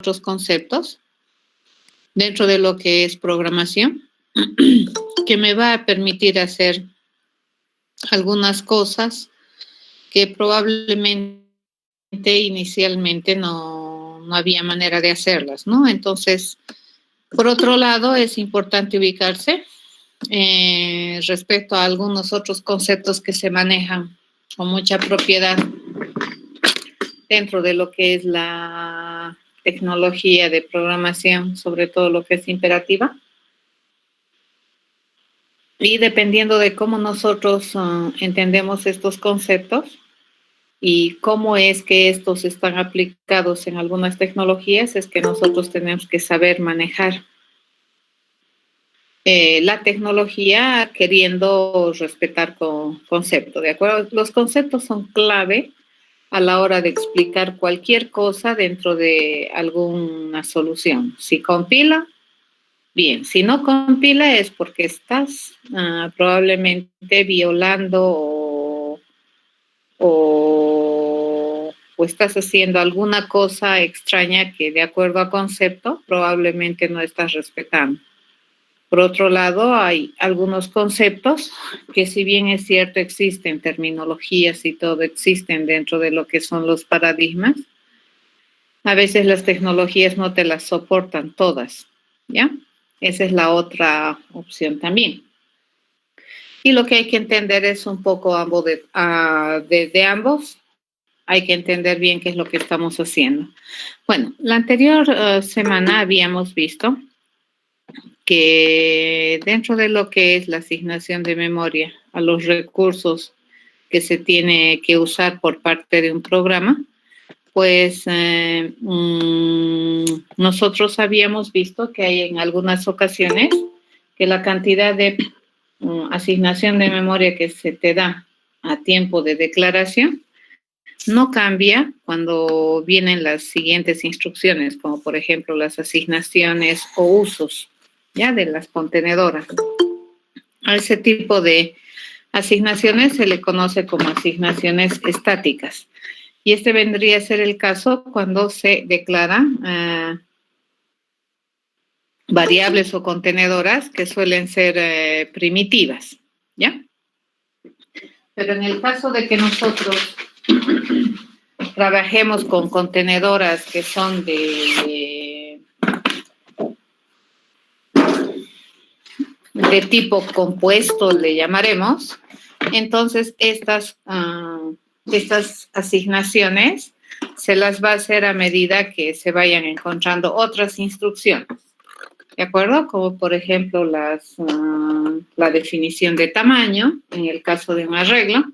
otros conceptos dentro de lo que es programación, que me va a permitir hacer algunas cosas que probablemente inicialmente no había manera de hacerlas, ¿no? Entonces, por otro lado, es importante ubicarse respecto a algunos otros conceptos que se manejan con mucha propiedad dentro de lo que es la tecnología de programación, sobre todo lo que es imperativa. Y dependiendo de cómo nosotros entendemos estos conceptos y cómo es que estos están aplicados en algunas tecnologías, es que nosotros tenemos que saber manejar la tecnología queriendo respetar conceptos, ¿de acuerdo? Los conceptos son clave a la hora de explicar cualquier cosa dentro de alguna solución. Si compila, bien. Si no compila es porque estás probablemente violando o estás haciendo alguna cosa extraña que de acuerdo a concepto probablemente no estás respetando. Por otro lado, hay algunos conceptos que si bien es cierto existen terminologías y todo existen dentro de lo que son los paradigmas, a veces las tecnologías no te las soportan todas, ¿ya? Esa es la otra opción también. Y lo que hay que entender es un poco de ambos. Hay que entender bien qué es lo que estamos haciendo. Bueno, la anterior semana habíamos visto que dentro de lo que es la asignación de memoria a los recursos que se tiene que usar por parte de un programa, pues nosotros habíamos visto que hay en algunas ocasiones que la cantidad de asignación de memoria que se te da a tiempo de declaración no cambia cuando vienen las siguientes instrucciones, como por ejemplo las asignaciones o usos, ya de las contenedoras. A ese tipo de asignaciones se le conoce como asignaciones estáticas. Y este vendría a ser el caso cuando se declaran variables o contenedoras que suelen ser primitivas, ¿ya? Pero en el caso de que nosotros trabajemos con contenedoras que son de tipo compuesto, le llamaremos, entonces estas asignaciones se las va a hacer a medida que se vayan encontrando otras instrucciones, ¿de acuerdo? Como por ejemplo la definición de tamaño en el caso de un arreglo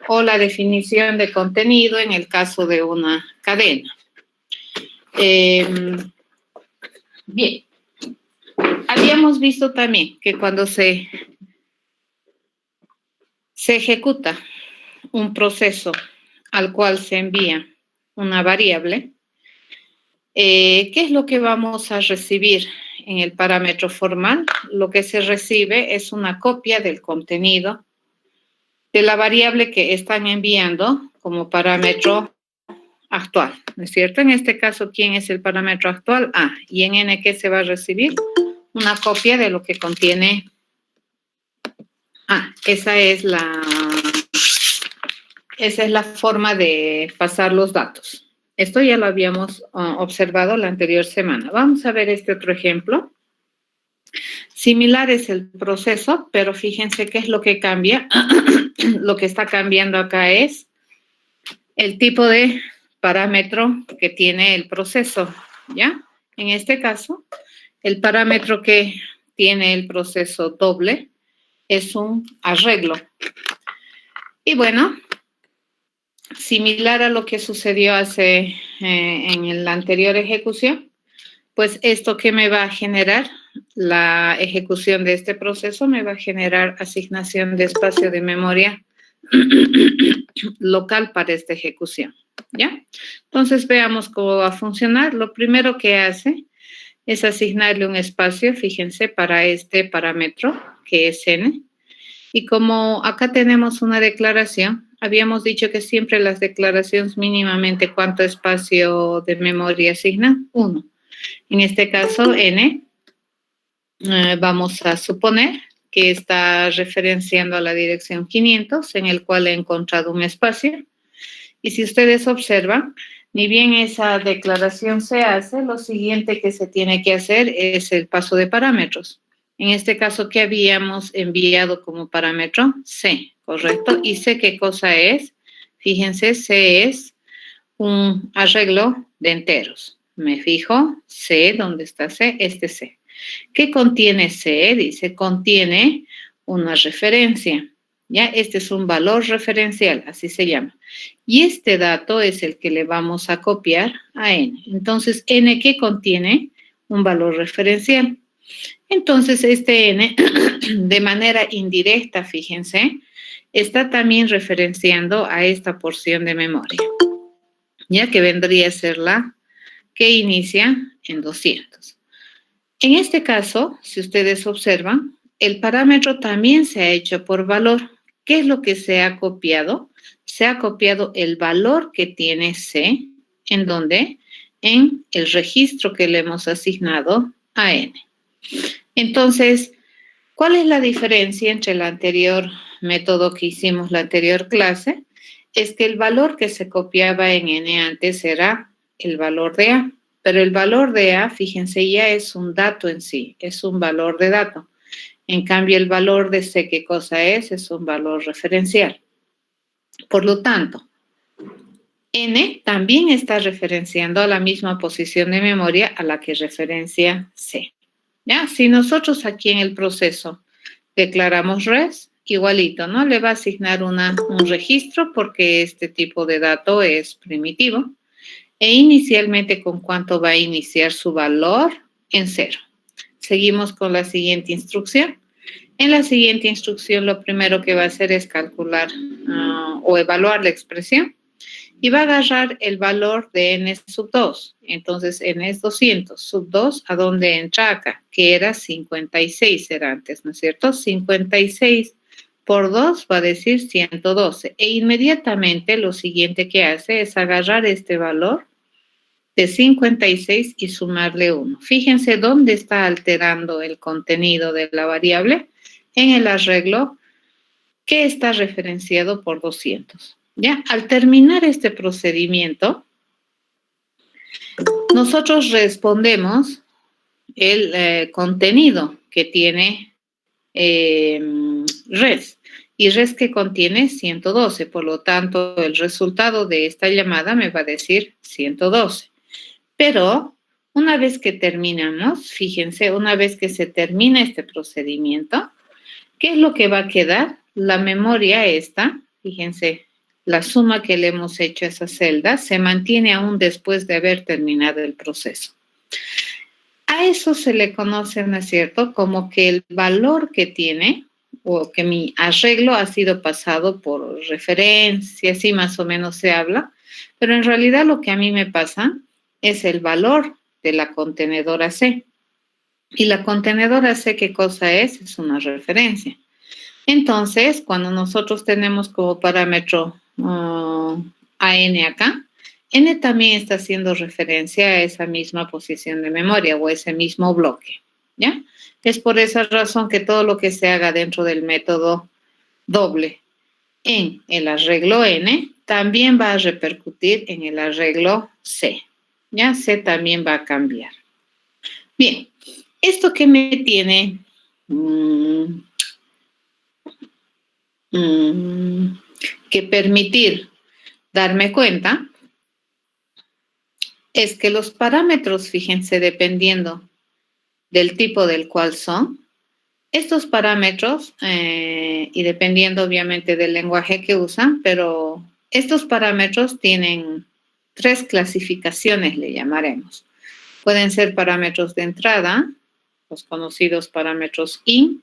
o la definición de contenido en el caso de una cadena. Bien, habíamos visto también que cuando se ejecuta un proceso al cual se envía una variable, ¿qué es lo que vamos a recibir en el parámetro formal? Lo que se recibe es una copia del contenido de la variable que están enviando como parámetro actual, ¿no es cierto? En este caso, ¿quién es el parámetro actual? A. ¿Y en N qué se va a recibir? Una copia de lo que contiene A. Esa es la forma de pasar los datos. Esto ya lo habíamos observado la anterior semana. Vamos a ver este otro ejemplo. Similar es el proceso, pero fíjense qué es lo que cambia. Lo que está cambiando acá es el tipo de parámetro que tiene el proceso, ¿ya? En este caso, el parámetro que tiene el proceso doble es un arreglo. Y bueno, similar a lo que sucedió en la anterior ejecución, pues esto que me va a generar, la ejecución de este proceso me va a generar asignación de espacio de memoria local para esta ejecución, ¿ya? Entonces veamos cómo va a funcionar. Lo primero que hace es asignarle un espacio, fíjense, para este parámetro que es n. Y como acá tenemos una declaración, habíamos dicho que siempre las declaraciones mínimamente cuánto espacio de memoria asignan, 1. En este caso, n, vamos a suponer que está referenciando a la dirección 500, en el cual he encontrado un espacio. Y si ustedes observan, ni bien esa declaración se hace, lo siguiente que se tiene que hacer es el paso de parámetros. En este caso, ¿qué habíamos enviado como parámetro? C, ¿correcto? ¿Y C qué cosa es? Fíjense, C es un arreglo de enteros. Me fijo, C, ¿dónde está C? Este C. ¿Qué contiene C? Dice, contiene una referencia. ¿Ya? Este es un valor referencial, así se llama. Y este dato es el que le vamos a copiar a n. Entonces, n, ¿qué contiene? Un valor referencial. Entonces, este n, de manera indirecta, fíjense, está también referenciando a esta porción de memoria, ya que vendría a ser la que inicia en 200. En este caso, si ustedes observan, el parámetro también se ha hecho por valor. ¿Qué es lo que se ha copiado? Se ha copiado el valor que tiene C, ¿en dónde? En el registro que le hemos asignado a n. Entonces, ¿cuál es la diferencia entre el anterior método que hicimos la anterior clase? Es que el valor que se copiaba en n antes era el valor de A, pero el valor de A, fíjense, ya es un dato en sí, es un valor de dato. En cambio, el valor de C, ¿qué cosa es? Es un valor referencial. Por lo tanto, n también está referenciando a la misma posición de memoria a la que referencia C. ¿Ya? Si nosotros aquí en el proceso declaramos res, igualito, ¿no? Le va a asignar un registro porque este tipo de dato es primitivo. E inicialmente, ¿con cuánto va a iniciar su valor? En 0. Seguimos con la siguiente instrucción. En la siguiente instrucción, lo primero que va a hacer es calcular o evaluar la expresión y va a agarrar el valor de n sub 2. Entonces, n es 200. Sub 2, ¿a dónde entra acá? Que era 56, era antes, ¿no es cierto? 56 por 2 va a decir 112. E inmediatamente lo siguiente que hace es agarrar este valor de 56 y sumarle 1. Fíjense dónde está alterando el contenido de la variable en el arreglo que está referenciado por 200. ¿Ya? Al terminar este procedimiento, nosotros respondemos el contenido que tiene res. Y res que contiene 112. Por lo tanto, el resultado de esta llamada me va a decir 112. Pero una vez que terminamos, fíjense, una vez que se termina este procedimiento, ¿qué es lo que va a quedar? La memoria esta, fíjense, la suma que le hemos hecho a esa celda se mantiene aún después de haber terminado el proceso. A eso se le conoce, ¿no es cierto?, como que el valor que tiene o que mi arreglo ha sido pasado por referencia, así más o menos se habla, pero en realidad lo que a mí me pasa es el valor de la contenedora C. Y la contenedora C, ¿qué cosa es? Es una referencia. Entonces, cuando nosotros tenemos como parámetro a n acá, n también está haciendo referencia a esa misma posición de memoria o ese mismo bloque, ¿ya? Es por esa razón que todo lo que se haga dentro del método doble en el arreglo n también va a repercutir en el arreglo C, ¿ya? C también va a cambiar. Bien, ¿esto qué me tiene que permitir darme cuenta? Es que los parámetros, fíjense, dependiendo del tipo del cual son, estos parámetros, y dependiendo obviamente del lenguaje que usan, pero estos parámetros tienen 3 clasificaciones, le llamaremos. Pueden ser parámetros de entrada, los conocidos parámetros in,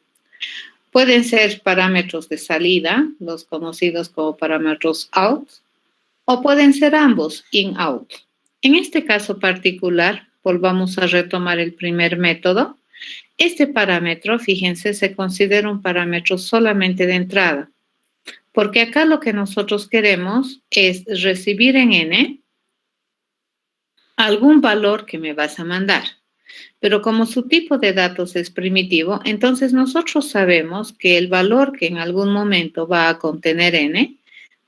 pueden ser parámetros de salida, los conocidos como parámetros out, o pueden ser ambos, in-out. En este caso particular, volvamos a retomar el primer método. Este parámetro, fíjense, se considera un parámetro solamente de entrada. Porque acá lo que nosotros queremos es recibir en n algún valor que me vas a mandar. Pero como su tipo de datos es primitivo, entonces nosotros sabemos que el valor que en algún momento va a contener n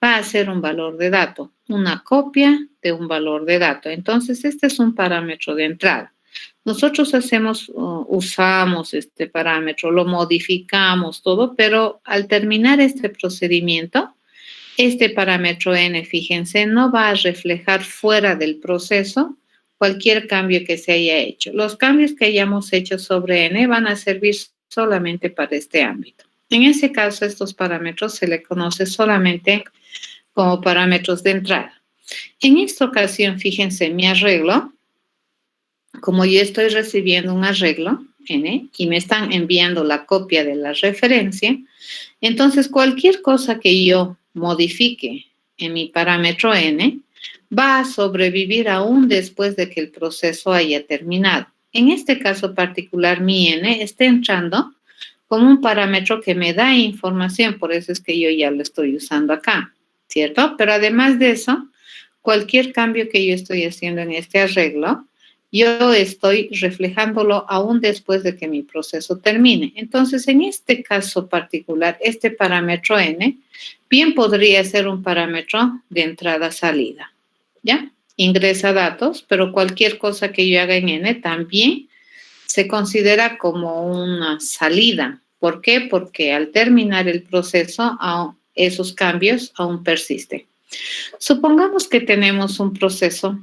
va a ser un valor de dato, una copia de un valor de dato. Entonces, este es un parámetro de entrada. Nosotros usamos este parámetro, lo modificamos todo, pero al terminar este procedimiento, este parámetro n, fíjense, no va a reflejar fuera del proceso cualquier cambio que se haya hecho. Los cambios que hayamos hecho sobre n van a servir solamente para este ámbito. En ese caso, estos parámetros se le conoce solamente como parámetros de entrada. En esta ocasión, fíjense, mi arreglo, como yo estoy recibiendo un arreglo, n, y me están enviando la copia de la referencia, entonces cualquier cosa que yo modifique en mi parámetro n va a sobrevivir aún después de que el proceso haya terminado. En este caso particular, mi n está entrando como un parámetro que me da información, por eso es que yo ya lo estoy usando acá, ¿cierto? Pero además de eso, cualquier cambio que yo estoy haciendo en este arreglo, yo estoy reflejándolo aún después de que mi proceso termine. Entonces, en este caso particular, este parámetro n bien podría ser un parámetro de entrada-salida, ¿ya? Ingresa datos, pero cualquier cosa que yo haga en n también se considera como una salida. ¿Por qué? Porque al terminar el proceso, esos cambios aún persisten. Supongamos que tenemos un proceso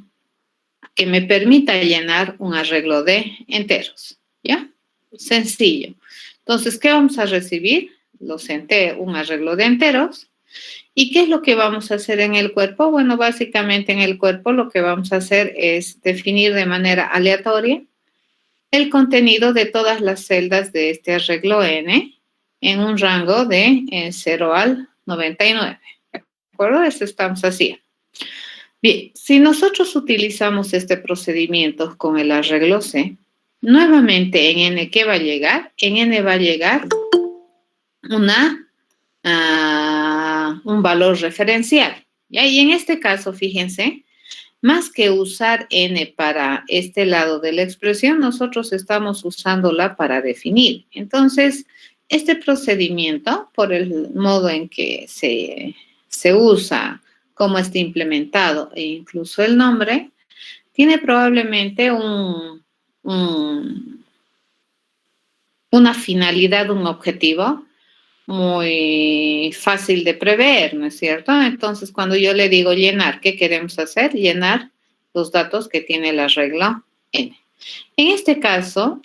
que me permita llenar un arreglo de enteros, ¿ya? Sencillo. Entonces, ¿qué vamos a recibir? Un arreglo de enteros. ¿Y qué es lo que vamos a hacer en el cuerpo? Bueno, básicamente en el cuerpo lo que vamos a hacer es definir de manera aleatoria el contenido de todas las celdas de este arreglo n en un rango de 0 al 99. ¿De acuerdo? Eso estamos haciendo. Bien, si nosotros utilizamos este procedimiento con el arreglo C, nuevamente en n, ¿qué va a llegar? En n va a llegar un valor referencial. ¿Ya? Y en este caso, fíjense, más que usar n para este lado de la expresión, nosotros estamos usándola para definir. Entonces, este procedimiento, por el modo en que se usa, cómo está implementado e incluso el nombre, tiene probablemente una finalidad, un objetivo muy fácil de prever, ¿no es cierto? Entonces, cuando yo le digo llenar, ¿qué queremos hacer? Llenar los datos que tiene el arreglo n. En este caso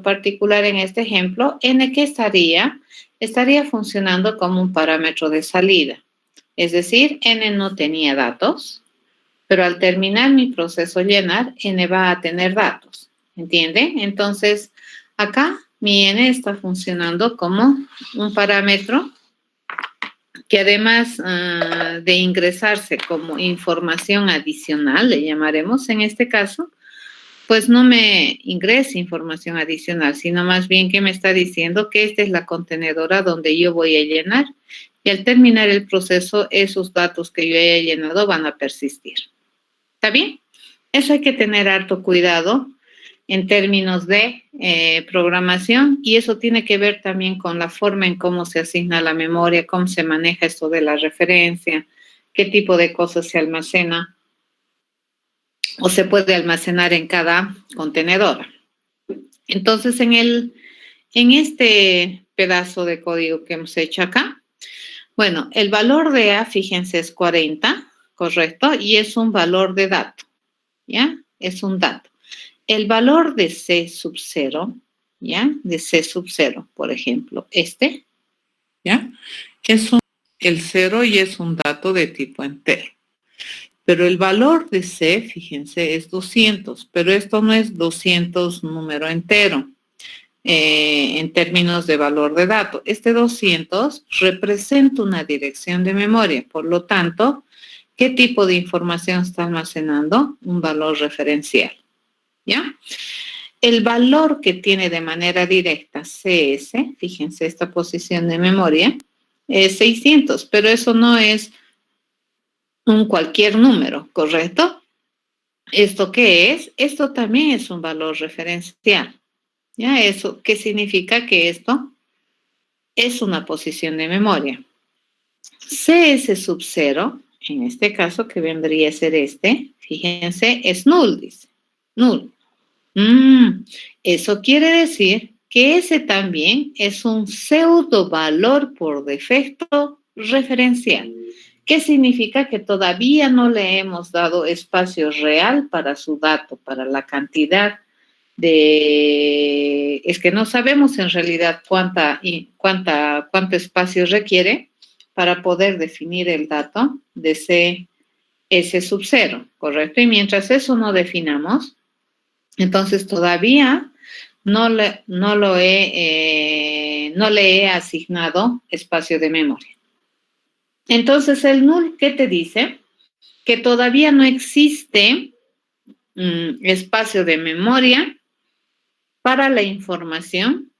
particular, en este ejemplo, n, ¿qué estaría? Estaría funcionando como un parámetro de salida. Es decir, n no tenía datos, pero al terminar mi proceso llenar, n va a tener datos. ¿Entienden? Entonces, acá mi n está funcionando como un parámetro que además de ingresarse como información adicional, le llamaremos en este caso, pues no me ingresa información adicional, sino más bien que me está diciendo que esta es la contenedora donde yo voy a llenar y al terminar el proceso, esos datos que yo haya llenado van a persistir. ¿Está bien? Eso hay que tener harto cuidado en términos de programación y eso tiene que ver también con la forma en cómo se asigna la memoria, cómo se maneja esto de la referencia, qué tipo de cosas se almacena o se puede almacenar en cada contenedor. Entonces, en este pedazo de código que hemos hecho acá, bueno, el valor de A, fíjense, es 40, ¿correcto? Y es un valor de dato, ¿ya? Es un dato. El valor de C sub 0, ¿ya? De C sub 0, por ejemplo, ¿ya? Es el 0 y es un dato de tipo entero. Pero el valor de C, fíjense, es 200, pero esto no es 200 número entero en términos de valor de dato. Este 200 representa una dirección de memoria, por lo tanto, ¿qué tipo de información está almacenando? Un valor referencial, ¿ya? El valor que tiene de manera directa CS, fíjense esta posición de memoria, es 600, pero eso no es un cualquier número, ¿correcto? ¿Esto qué es? Esto también es un valor referencial. ¿Ya? Eso, ¿qué significa? Que esto es una posición de memoria. CS sub 0, en este caso que vendría a ser este, fíjense, es null, dice. Null. Eso quiere decir que ese también es un pseudo valor por defecto referencial. ¿Qué significa? Que todavía no le hemos dado espacio real para su dato, para la cantidad de... Es que no sabemos en realidad cuánto espacio requiere para poder definir el dato de CS sub 0, ¿correcto? Y mientras eso no definamos, entonces todavía no le he asignado espacio de memoria. Entonces el null, ¿qué te dice? Que todavía no existe espacio de memoria para la información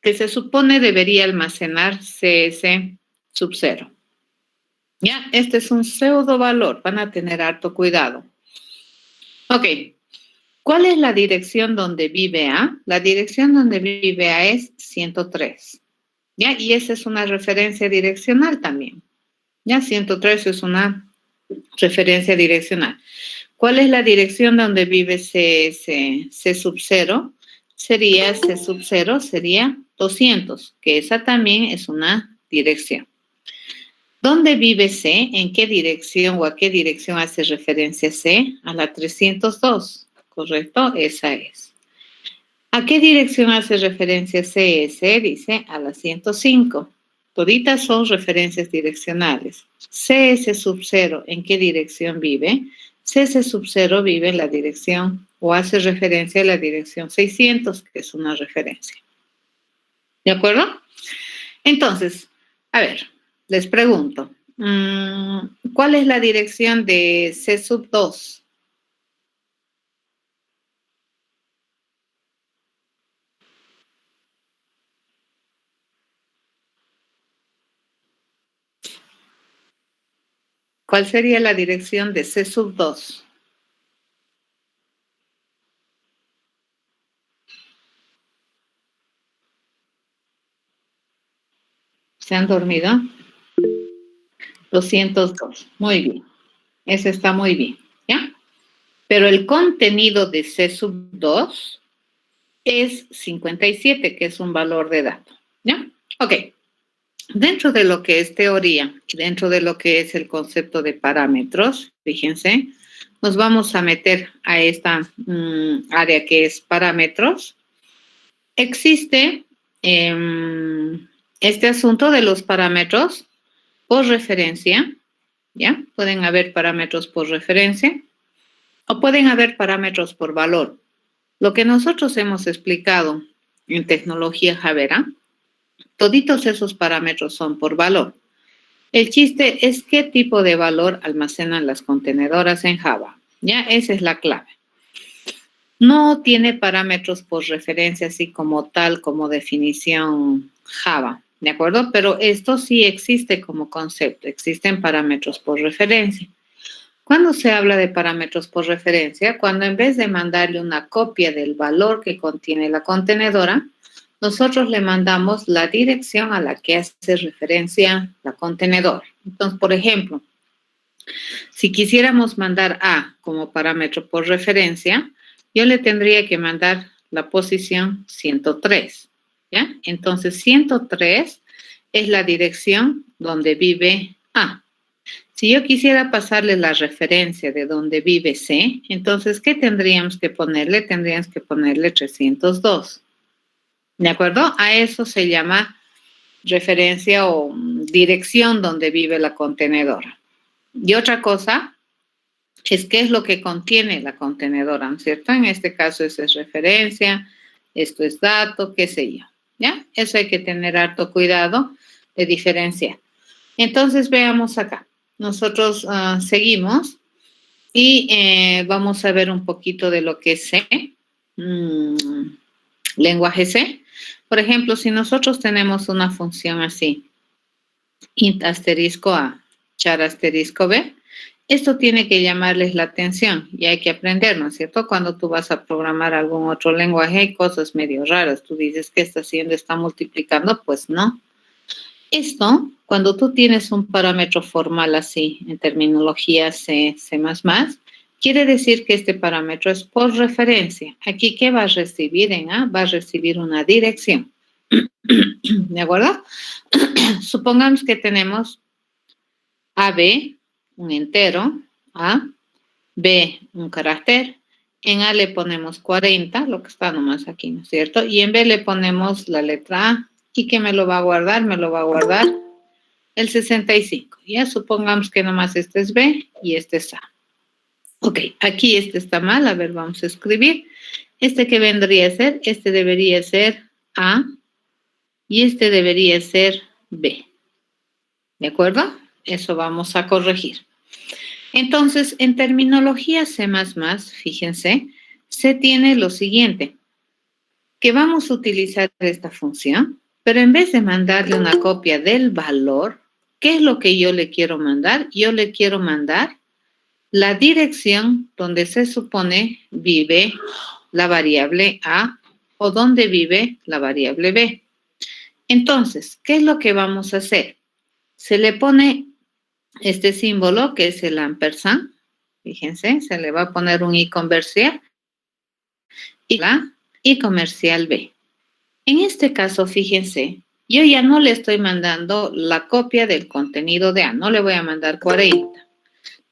que se supone debería almacenar CS sub 0. ¿Ya? Este es un pseudo valor, van a tener harto cuidado. Ok, ¿cuál es la dirección donde vive A? La dirección donde vive A es 103. ¿Ya? Y esa es una referencia direccional también. ¿Ya? 103 es una referencia direccional. ¿Cuál es la dirección donde vive C sub 0? C sub 0 sería 200, que esa también es una dirección. ¿Dónde vive C? ¿En qué dirección o a qué dirección hace referencia C? A la 302, ¿correcto? Esa es. ¿A qué dirección hace referencia CS? Dice a la 105. Toditas son referencias direccionales. CS sub 0, ¿en qué dirección vive? CS sub 0 vive en la dirección o hace referencia a la dirección 600, que es una referencia. ¿De acuerdo? Entonces, a ver, les pregunto, ¿cuál es la dirección de C sub 2? ¿Cuál sería la dirección de C sub 2? ¿Se han dormido? 202. Muy bien. Ese está muy bien, ¿ya? Pero el contenido de C sub 2 es 57, que es un valor de dato, ¿ya? Ok. Dentro de lo que es teoría, dentro de lo que es el concepto de parámetros, fíjense, nos vamos a meter a esta área que es parámetros. Existe este asunto de los parámetros por referencia, ¿ya? Pueden haber parámetros por referencia o pueden haber parámetros por valor. Lo que nosotros hemos explicado en tecnología Javera, toditos esos parámetros son por valor. El chiste es qué tipo de valor almacenan las contenedoras en Java. Ya, esa es la clave. No tiene parámetros por referencia así como tal, como definición Java, ¿de acuerdo? Pero esto sí existe como concepto, existen parámetros por referencia. ¿Cuándo se habla de parámetros por referencia? Cuando en vez de mandarle una copia del valor que contiene la contenedora, nosotros le mandamos la dirección a la que hace referencia la contenedora. Entonces, por ejemplo, si quisiéramos mandar A como parámetro por referencia, yo le tendría que mandar la posición 103, ¿ya? Entonces, 103 es la dirección donde vive A. Si yo quisiera pasarle la referencia de donde vive C, entonces, ¿qué tendríamos que ponerle? Tendríamos que ponerle 302. ¿De acuerdo? A eso se llama referencia o dirección donde vive la contenedora. Y otra cosa es qué es lo que contiene la contenedora, ¿no es cierto? En este caso, eso es referencia, esto es dato, qué sé yo, ¿ya? Eso hay que tener harto cuidado de diferenciar. Entonces, veamos acá. Nosotros seguimos y vamos a ver un poquito de lo que es C, lenguaje C. Por ejemplo, si nosotros tenemos una función así, int asterisco A, char asterisco B. Esto tiene que llamarles la atención y hay que aprender, ¿no es cierto? Cuando tú vas a programar algún otro lenguaje hay cosas medio raras. Tú dices, ¿qué está haciendo? ¿Está multiplicando? Pues no. Esto, cuando tú tienes un parámetro formal así, en terminología C, C++, quiere decir que este parámetro es por referencia. Aquí, ¿qué va a recibir en A? Va a recibir una dirección. ¿De acuerdo? Supongamos que tenemos AB, un entero, A, B, un carácter. En A le ponemos 40, lo que está nomás aquí, ¿no es cierto? Y en B le ponemos la letra A. ¿Y qué me lo va a guardar? Me lo va a guardar el 65. Ya supongamos que nomás este es B y este es A. Ok, aquí este está mal. A ver, vamos a escribir. Este que vendría a ser, este debería ser A y este debería ser B. ¿De acuerdo? Eso vamos a corregir. Entonces, en terminología C++, fíjense, se tiene lo siguiente, que vamos a utilizar esta función, pero en vez de mandarle una copia del valor, ¿qué es lo que yo le quiero mandar? Yo le quiero mandar la dirección donde se supone vive la variable A o donde vive la variable B. Entonces, ¿qué es lo que vamos a hacer? Se le pone este símbolo que es el ampersand. Fíjense, se le va a poner un i comercial y la i comercial B. En este caso, fíjense, yo ya no le estoy mandando la copia del contenido de A, no le voy a mandar 40,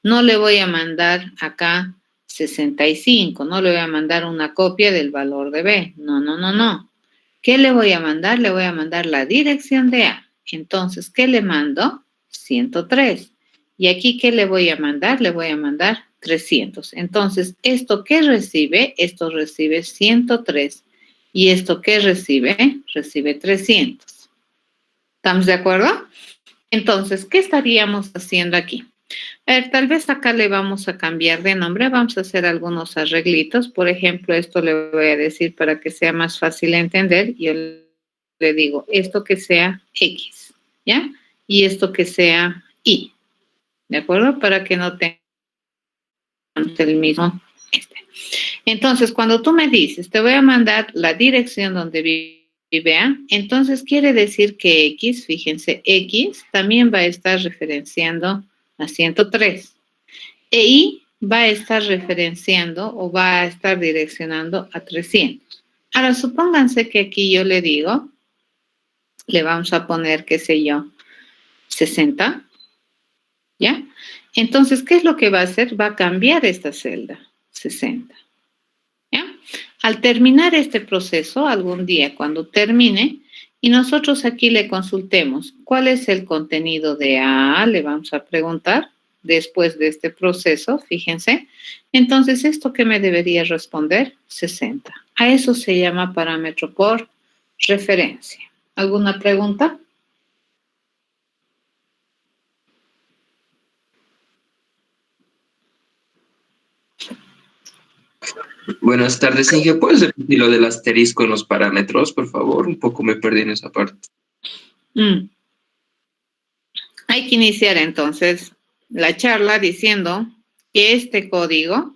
no le voy a mandar acá 65, no le voy a mandar una copia del valor de B, no. ¿Qué le voy a mandar? Le voy a mandar la dirección de A. Entonces, ¿qué le mando? 103. Y aquí, ¿qué le voy a mandar? Le voy a mandar 300. Entonces, ¿esto qué recibe? Esto recibe 103. ¿Y esto qué recibe? Recibe 300. ¿Estamos de acuerdo? Entonces, ¿qué estaríamos haciendo aquí? A ver, tal vez acá le vamos a cambiar de nombre, vamos a hacer algunos arreglitos. Por ejemplo, esto le voy a decir para que sea más fácil entender. Yo le digo esto que sea X, ¿ya? Y esto que sea Y, ¿de acuerdo? Para que no tengan el mismo este. Entonces, cuando tú me dices, te voy a mandar la dirección donde vive A, entonces quiere decir que X, fíjense, X también va a estar referenciando a 103. E Y va a estar referenciando o va a estar direccionando a 300. Ahora, supónganse que aquí yo le digo, le vamos a poner, qué sé yo, 60, ¿ya? Entonces, ¿qué es lo que va a hacer? Va a cambiar esta celda, 60, ¿ya? Al terminar este proceso, algún día cuando termine, y nosotros aquí le consultemos cuál es el contenido de A, le vamos a preguntar después de este proceso, fíjense. Entonces, ¿esto qué me debería responder? 60. A eso se llama parámetro por referencia. ¿Alguna pregunta? Buenas tardes, Inge. ¿Puedes repetir lo del asterisco en los parámetros, por favor? Un poco me perdí en esa parte. Hay que iniciar entonces la charla diciendo que este código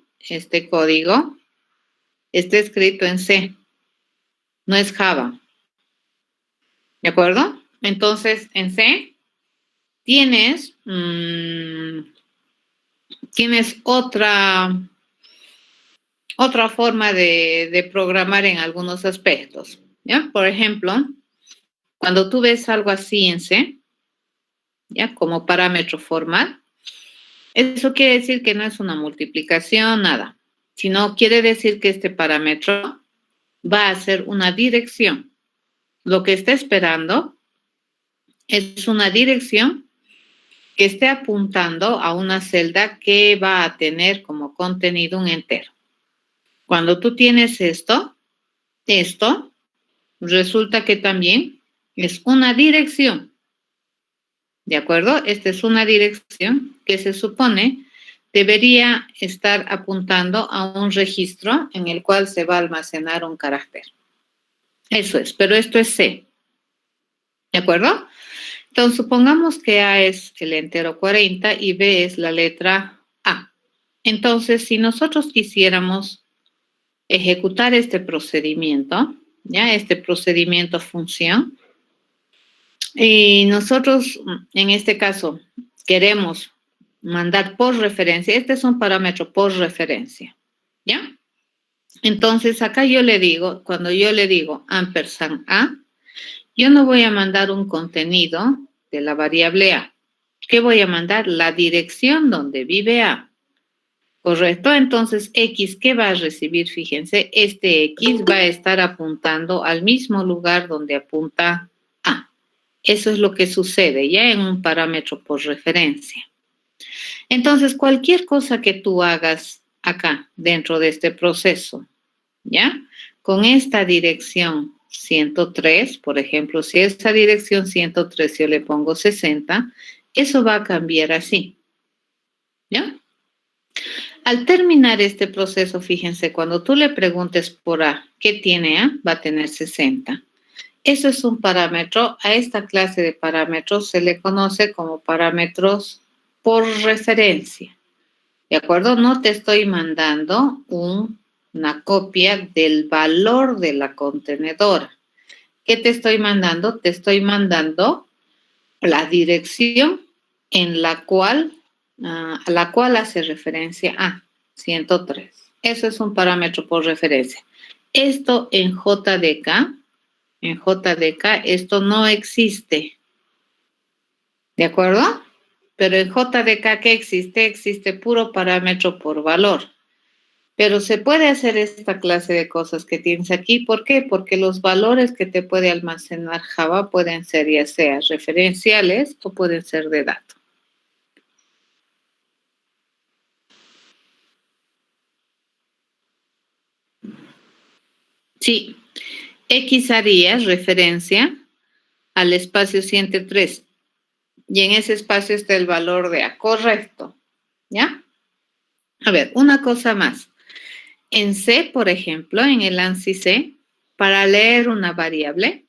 está escrito en C, no es Java. ¿De acuerdo? Entonces, en C tienes otra forma de programar en algunos aspectos. ¿Ya? Por ejemplo, cuando tú ves algo así en C, ¿ya? Como parámetro formal, eso quiere decir que no es una multiplicación, nada, sino quiere decir que este parámetro va a ser una dirección. Lo que está esperando es una dirección que esté apuntando a una celda que va a tener como contenido un entero. Cuando tú tienes esto resulta que también es una dirección. ¿De acuerdo? Esta es una dirección que se supone debería estar apuntando a un registro en el cual se va a almacenar un carácter. Eso es, pero esto es C. ¿De acuerdo? Entonces, supongamos que A es el entero 40 y B es la letra A. Entonces, si nosotros quisiéramos ejecutar este procedimiento, ¿ya? Este procedimiento función, y nosotros, en este caso, queremos mandar por referencia, este es un parámetro por referencia, ¿ya? Entonces, acá yo le digo, cuando yo le digo ampersand A, yo no voy a mandar un contenido de la variable A. ¿Qué voy a mandar? La dirección donde vive A. ¿Correcto? Entonces, X, ¿qué va a recibir? Fíjense, este X va a estar apuntando al mismo lugar donde apunta A. Eso es lo que sucede ya en un parámetro por referencia. Entonces, cualquier cosa que tú hagas acá, dentro de este proceso, ¿ya? Con esta dirección 103, por ejemplo, si esta dirección 103 yo le pongo 60, eso va a cambiar así, ¿ya? Al terminar este proceso, fíjense, cuando tú le preguntes por A, ¿qué tiene A? Va a tener 60. Eso es un parámetro. A esta clase de parámetros se le conoce como parámetros por referencia. ¿De acuerdo? No te estoy mandando una copia del valor de la contenedora. ¿Qué te estoy mandando? Te estoy mandando la dirección en la cual, a la cual hace referencia a 103. Eso es un parámetro por referencia. Esto en JDK, esto no existe. ¿De acuerdo? Pero en JDK, ¿qué existe? Existe puro parámetro por valor. Pero se puede hacer esta clase de cosas que tienes aquí. ¿Por qué? Porque los valores que te puede almacenar Java pueden ser ya sea referenciales o pueden ser de dato. Sí, X haría referencia al espacio 103 y en ese espacio está el valor de A, correcto, ¿ya? A ver, una cosa más. En C, por ejemplo, en el ANSI C, para leer una variable,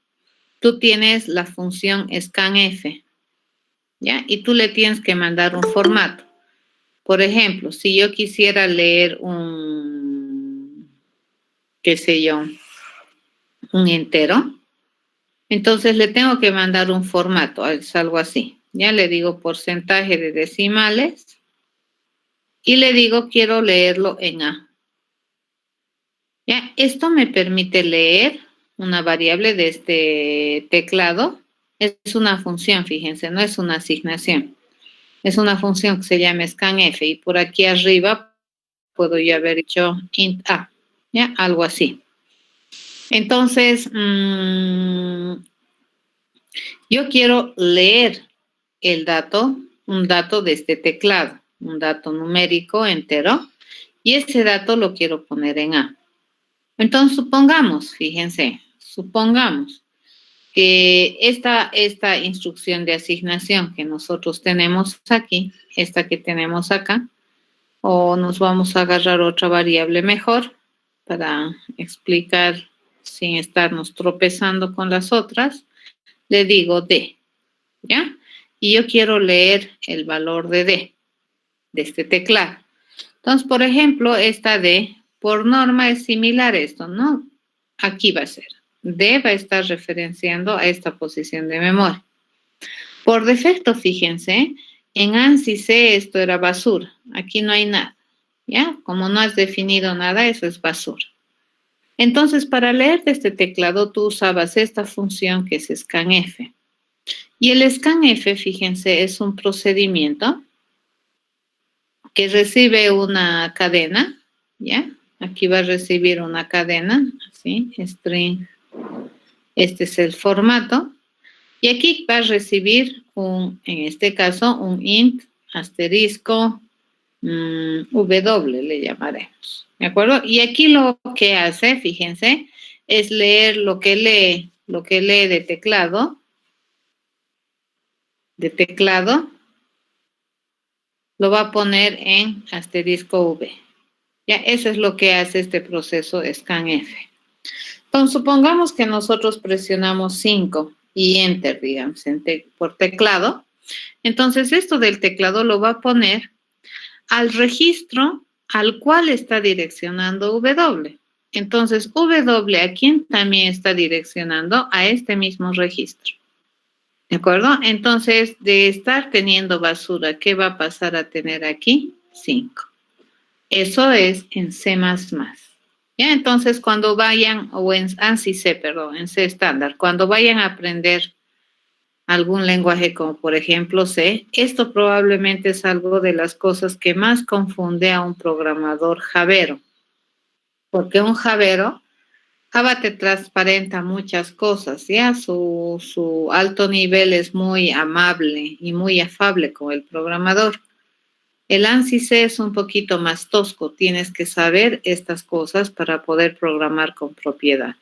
tú tienes la función scanf, ¿ya? Y tú le tienes que mandar un formato. Por ejemplo, si yo quisiera leer qué sé yo, un entero, entonces le tengo que mandar un formato, es algo así. Ya le digo porcentaje de decimales y le digo quiero leerlo en A. Ya, esto me permite leer una variable de este teclado. Es una función, fíjense, no es una asignación. Es una función que se llama scanf y por aquí arriba puedo yo haber dicho int A, ya, algo así. Entonces, yo quiero leer el dato, un dato de este teclado, un dato numérico entero, y ese dato lo quiero poner en A. Entonces, supongamos, fíjense, supongamos que esta instrucción de asignación que nosotros tenemos aquí, esta que tenemos acá, o nos vamos a agarrar otra variable mejor para explicar sin estarnos tropezando con las otras, le digo D, ¿ya? Y yo quiero leer el valor de D, de este teclado. Entonces, por ejemplo, esta D, por norma es similar a esto, ¿no? Aquí va a ser. D va a estar referenciando a esta posición de memoria. Por defecto, fíjense, en ANSI C esto era basura. Aquí no hay nada, ¿ya? Como no has definido nada, eso es basura. Entonces, para leer de este teclado, tú usabas esta función que es scanf. Y el scanf, fíjense, es un procedimiento que recibe una cadena, ¿ya? Aquí va a recibir una cadena, así, string. Este es el formato. Y aquí va a recibir en este caso, un int asterisco W, le llamaremos. ¿De acuerdo? Y aquí lo que hace, fíjense, es leer lo que lee de teclado, lo va a poner en asterisco V. Ya, eso es lo que hace este proceso scanf. Entonces, supongamos que nosotros presionamos 5 y Enter, digamos, por teclado. Entonces, esto del teclado lo va a poner al registro al cual está direccionando W. Entonces, W, ¿a quién también está direccionando? A este mismo registro. ¿De acuerdo? Entonces, de estar teniendo basura, ¿qué va a pasar a tener aquí? 5. Eso es en C++. ¿Ya? Entonces, cuando vayan, o en ANSI C, perdón, en C estándar, cuando vayan a aprender algún lenguaje como por ejemplo C, esto probablemente es algo de las cosas que más confunde a un programador javero. Porque un javero, Java te transparenta muchas cosas, ¿ya? Su alto nivel es muy amable y muy afable con el programador. El ANSI C es un poquito más tosco, tienes que saber estas cosas para poder programar con propiedad.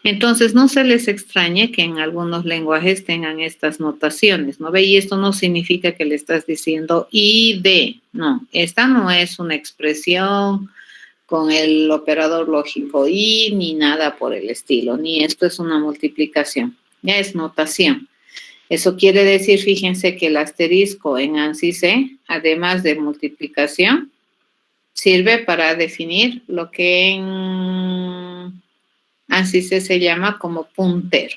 Entonces, no se les extrañe que en algunos lenguajes tengan estas notaciones, ¿no ve? Y esto no significa que le estás diciendo y de, no, esta no es una expresión con el operador lógico y ni nada por el estilo, ni esto es una multiplicación, ya es notación. Eso quiere decir, fíjense que el asterisco en ANSI C, además de multiplicación, sirve para definir lo que en ANSI C se llama como puntero,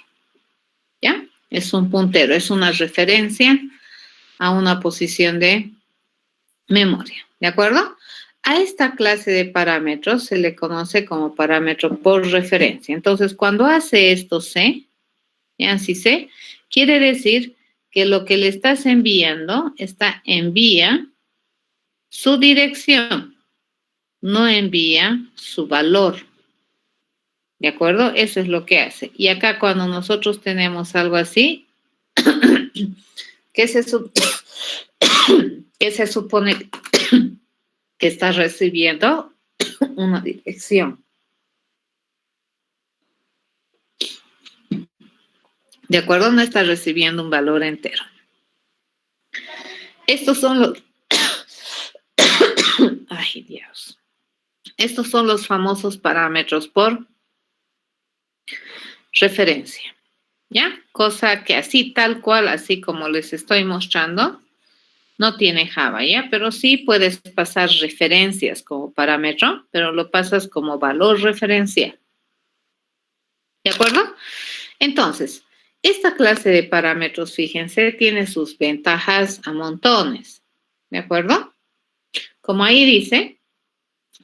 ¿ya? Es un puntero, es una referencia a una posición de memoria, ¿de acuerdo? A esta clase de parámetros se le conoce como parámetro por referencia. Entonces, cuando hace esto C, ANSI C, quiere decir que lo que le estás enviando envía su dirección, no envía su valor. ¿De acuerdo? Eso es lo que hace. Y acá cuando nosotros tenemos algo así, ¿qué se supone que está recibiendo? Una dirección. ¿De acuerdo? No está recibiendo un valor entero. Estos son los... Ay, Dios. Estos son los famosos parámetros por referencia. ¿Ya? Cosa que así, tal cual, así como les estoy mostrando, no tiene Java, ¿ya? Pero sí puedes pasar referencias como parámetro, pero lo pasas como valor referencial. ¿De acuerdo? Entonces, esta clase de parámetros, fíjense, tiene sus ventajas a montones. ¿De acuerdo? Como ahí dice,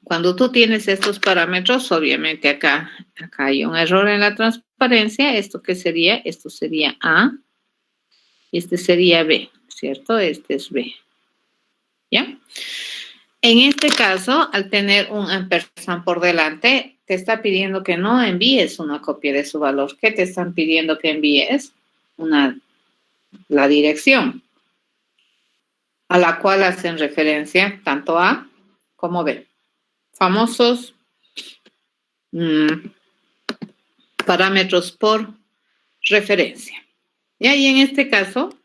cuando tú tienes estos parámetros, obviamente acá hay un error en la transparencia. ¿Esto qué sería? Esto sería A. Este sería B, ¿cierto? Este es B. ¿Ya? En este caso, al tener un ampersand por delante, te está pidiendo que no envíes una copia de su valor. ¿Qué te están pidiendo que envíes? La dirección, a la cual hacen referencia tanto A como B. Famosos parámetros por referencia. Y ahí en este caso,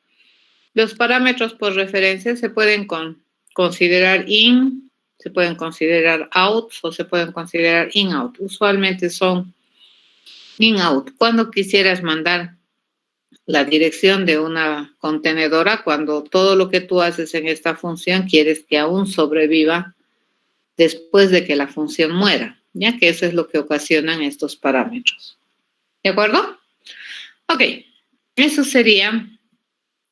los parámetros por referencia se pueden considerar in, se pueden considerar out o se pueden considerar in-out. Usualmente son in-out. Cuando quisieras mandar la dirección de una contenedora, cuando todo lo que tú haces en esta función quieres que aún sobreviva después de que la función muera, ya que eso es lo que ocasionan estos parámetros. ¿De acuerdo? Ok, eso sería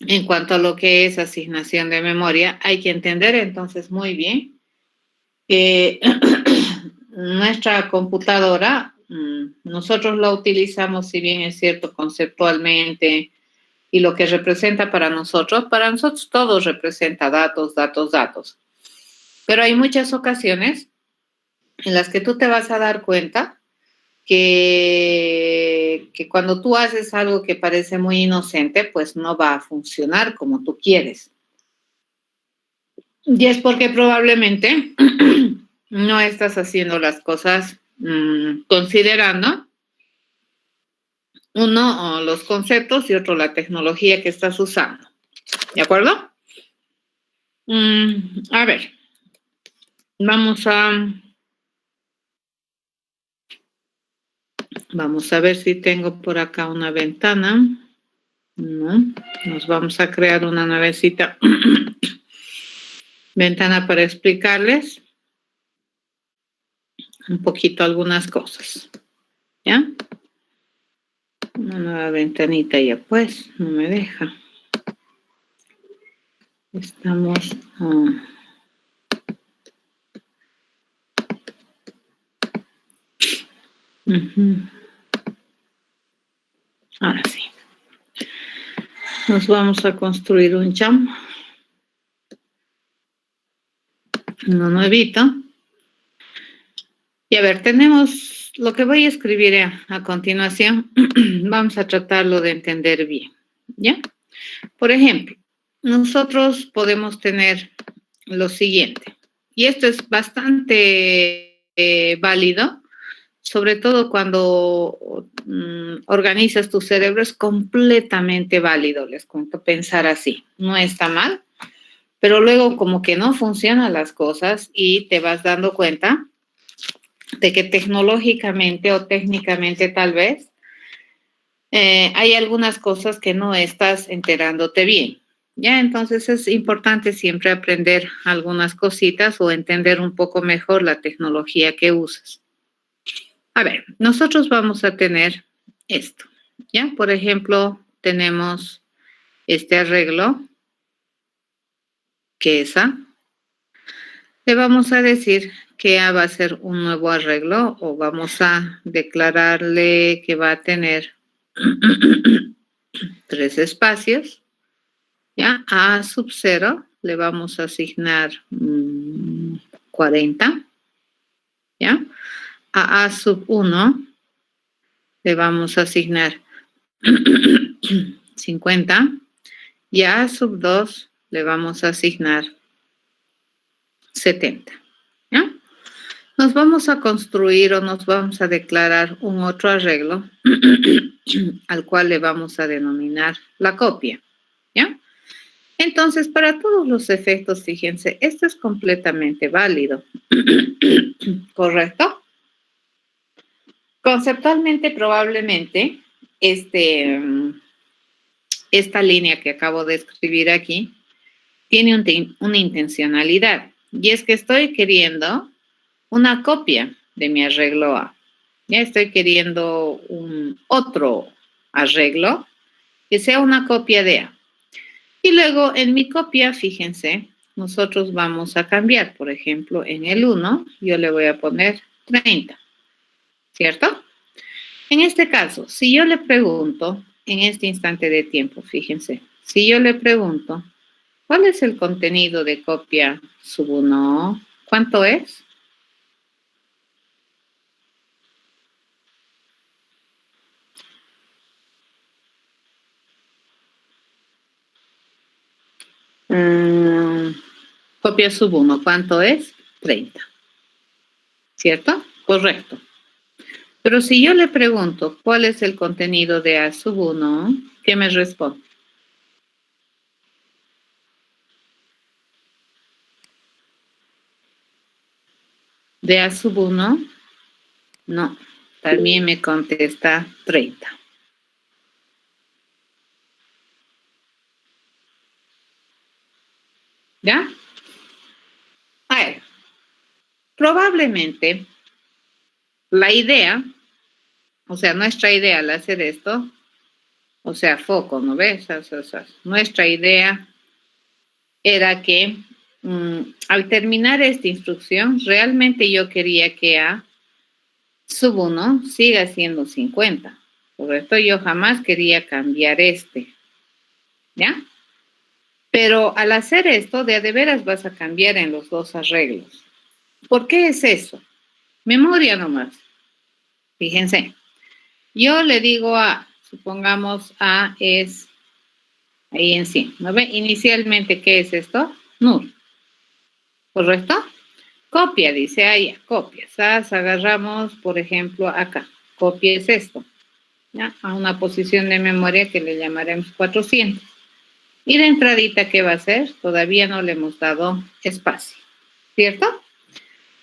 en cuanto a lo que es asignación de memoria. Hay que entender entonces muy bien que nuestra computadora, nosotros la utilizamos, si bien es cierto, conceptualmente, y lo que representa para nosotros todo representa datos, datos, datos. Pero hay muchas ocasiones en las que tú te vas a dar cuenta que cuando tú haces algo que parece muy inocente, pues no va a funcionar como tú quieres. Y es porque probablemente no estás haciendo las cosas considerando uno los conceptos y otro la tecnología que estás usando. ¿De acuerdo? A ver, vamos a ver si tengo por acá una ventana. No, nos vamos a crear una nuevecita ventana para explicarles un poquito algunas cosas. ¿Ya? Una nueva ventanita ya pues, no me deja. Estamos... Ahora sí. Nos vamos a construir un champ. Uno nuevito. Y a ver, tenemos lo que voy a escribir a continuación. Vamos a tratarlo de entender bien. ¿Ya? Por ejemplo, nosotros podemos tener lo siguiente. Y esto es bastante válido, sobre todo cuando organizas tu cerebro, es completamente válido, les cuento, pensar así. No está mal, pero luego como que no funcionan las cosas y te vas dando cuenta de que tecnológicamente o técnicamente tal vez hay algunas cosas que no estás enterándote bien. Ya, entonces es importante siempre aprender algunas cositas o entender un poco mejor la tecnología que usas. A ver, nosotros vamos a tener esto, ¿ya? Por ejemplo, tenemos este arreglo, que es A. Le vamos a decir que A va a ser un nuevo arreglo o vamos a declararle que va a tener 3 espacios, ¿ya? A sub 0 le vamos a asignar 40, ¿ya? A sub 1 le vamos a asignar 50 y a sub 2 le vamos a asignar 70, ¿ya? Nos vamos a construir o nos vamos a declarar un otro arreglo al cual le vamos a denominar la copia, ¿ya? Entonces, para todos los efectos, fíjense, esto es completamente válido, ¿correcto? Conceptualmente, probablemente, esta línea que acabo de escribir aquí tiene una intencionalidad, y es que estoy queriendo una copia de mi arreglo A. Ya estoy queriendo un otro arreglo que sea una copia de A. Y luego en mi copia, fíjense, nosotros vamos a cambiar, por ejemplo, en el 1, yo le voy a poner 30, ¿cierto? En este caso, si yo le pregunto, en este instante de tiempo, fíjense, si yo le pregunto, ¿cuál es el contenido de copia sub 1? ¿Cuánto es? Copia sub 1, ¿cuánto es? 30. ¿Cierto? Correcto. Pero si yo le pregunto cuál es el contenido de A sub 1, ¿qué me responde? De A sub 1, no, también me contesta 30. ¿Ya? A ver, probablemente la idea, o sea, nuestra idea al hacer esto, o sea, foco, ¿no ves? Nuestra idea era que al terminar esta instrucción, realmente yo quería que A sub 1 siga siendo 50. Por esto yo jamás quería cambiar ¿ya? Pero al hacer esto, de veras vas a cambiar en los dos arreglos. ¿Por qué es eso? Memoria nomás. Fíjense, yo le digo A, supongamos A es ahí en sí, ¿no ve? Inicialmente, ¿qué es esto? Null, ¿correcto? Copia, dice ahí, copias. Agarramos, por ejemplo, acá, copia es esto, ¿ya? A una posición de memoria que le llamaremos 400. Y la entradita, ¿qué va a ser? Todavía no le hemos dado espacio, ¿cierto?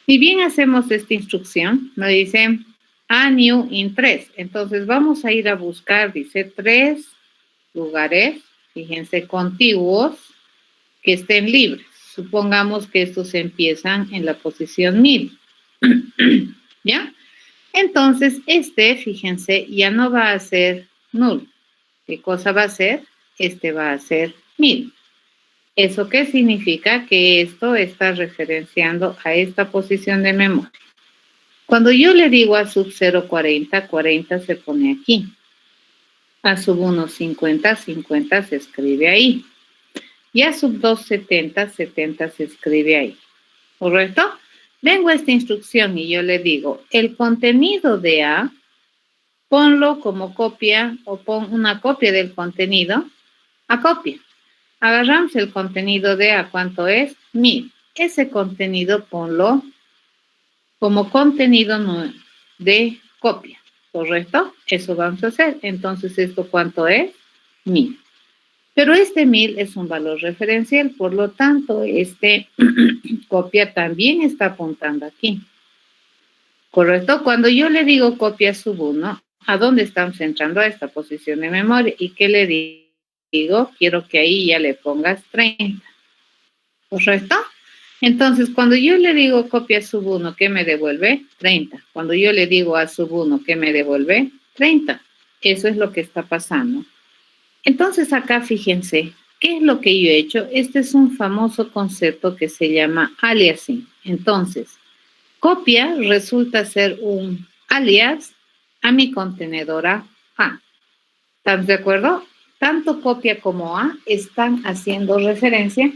Si bien hacemos esta instrucción, nos dice a new in 3. Entonces vamos a ir a buscar, dice 3 lugares, fíjense, contiguos que estén libres. Supongamos que estos empiezan en la posición 1000. ¿Ya? Entonces, fíjense, ya no va a ser nulo. ¿Qué cosa va a ser? Va a ser 1000. ¿Eso qué significa? Que esto está referenciando a esta posición de memoria. Cuando yo le digo a sub 0, 40, 40 se pone aquí. A sub 1, 50, 50 se escribe ahí. Y a sub 2, 70, 70 se escribe ahí. ¿Correcto? Vengo a esta instrucción y yo le digo, el contenido de A, ponlo como copia o pon una copia del contenido a copia. Agarramos el contenido de A, ¿cuánto es? 1000. Ese contenido ponlo como contenido de copia, ¿correcto? Eso vamos a hacer. Entonces, ¿esto cuánto es? 1000. Pero 1000 es un valor referencial, por lo tanto, copia también está apuntando aquí. ¿Correcto? Cuando yo le digo copia sub 1, ¿a dónde estamos entrando? A esta posición de memoria. ¿Y qué le digo? Quiero que ahí ya le pongas 30. ¿Correcto? Entonces, cuando yo le digo copia sub 1, ¿qué me devuelve? 30. Cuando yo le digo a sub 1, ¿qué me devuelve? 30. Eso es lo que está pasando. Entonces, acá fíjense, ¿qué es lo que yo he hecho? Este es un famoso concepto que se llama aliasing. Entonces, copia resulta ser un alias a mi contenedora A. ¿Están de acuerdo? Tanto copia como A están haciendo referencia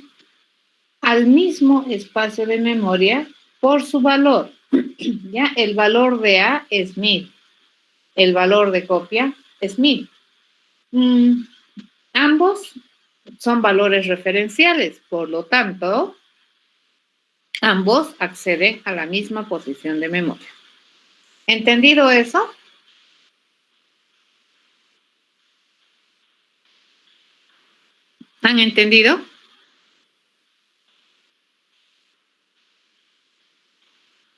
al mismo espacio de memoria por su valor. ¿Ya? El valor de A es 1000. El valor de copia es 1000. Ambos son valores referenciales, por lo tanto, ambos acceden a la misma posición de memoria. ¿Entendido eso? ¿Han entendido?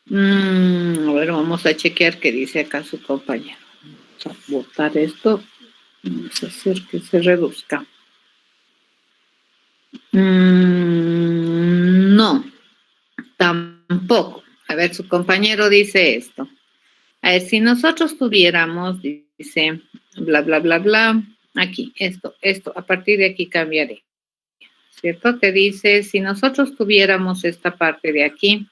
A ver, vamos a chequear qué dice acá su compañero. Vamos a botar esto. Vamos a hacer que se reduzca. No, tampoco. A ver, su compañero dice esto. A ver, si nosotros tuviéramos, dice, bla, bla, bla, bla, aquí, esto, a partir de aquí cambiaré. ¿Cierto? Te dice, si nosotros tuviéramos esta parte de aquí,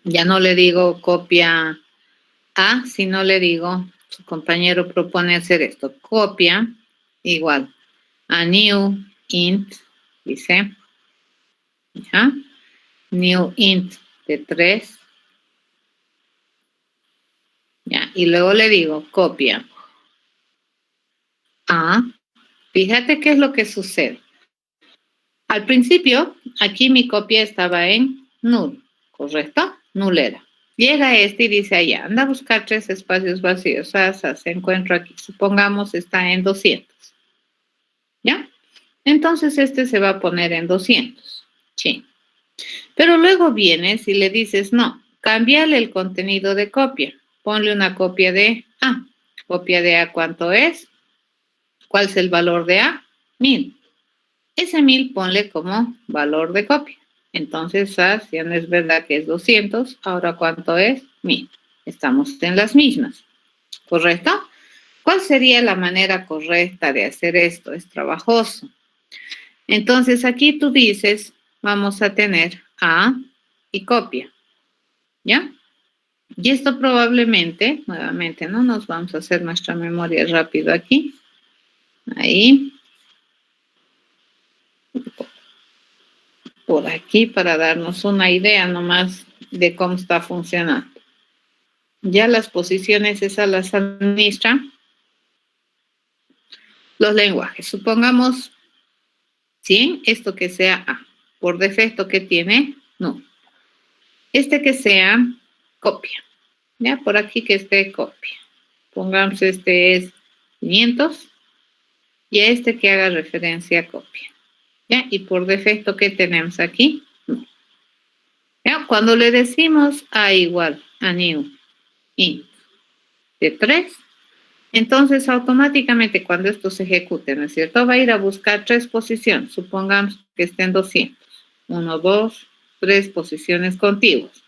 ya no le digo copia A, sino le digo, su compañero propone hacer esto, copia, igual, a new int, dice, ¿ya? New int de 3, ¿ya? Y luego le digo, copia A, fíjate qué es lo que sucede. Al principio, aquí mi copia estaba en null, ¿correcto? Null era. Llega y dice allá, anda a buscar 3 espacios vacíos. Se encuentra aquí. Supongamos está en 200. ¿Ya? Entonces se va a poner en 200. Sí. Pero luego vienes y le dices, no, cámbiale el contenido de copia. Ponle una copia de A. ¿Copia de A cuánto es? ¿Cuál es el valor de A? 1000. Ese 1000 ponle como valor de copia. Entonces, ya no es verdad que es 200, ahora ¿cuánto es? 1000. Estamos en las mismas, ¿correcto? ¿Cuál sería la manera correcta de hacer esto? Es trabajoso. Entonces, aquí tú dices, vamos a tener A y copia, ¿ya? Y esto probablemente, nuevamente, ¿no? Nos vamos a hacer nuestra memoria rápido aquí. Ahí. Por aquí para darnos una idea nomás de cómo está funcionando. Ya las posiciones esas las administran los lenguajes. Supongamos 100, esto que sea A. Por defecto que tiene, no. Que sea copia. Ya, por aquí que esté copia. Pongamos es 500 y a que haga referencia a copia. ¿Ya? Y por defecto que tenemos aquí, no. ¿Ya? Cuando le decimos A igual a new int de 3, Entonces, automáticamente cuando esto se ejecute, ¿no es cierto? Va a ir a buscar 3 posiciones. Supongamos que estén 200. 1, 2, 3 posiciones contiguas.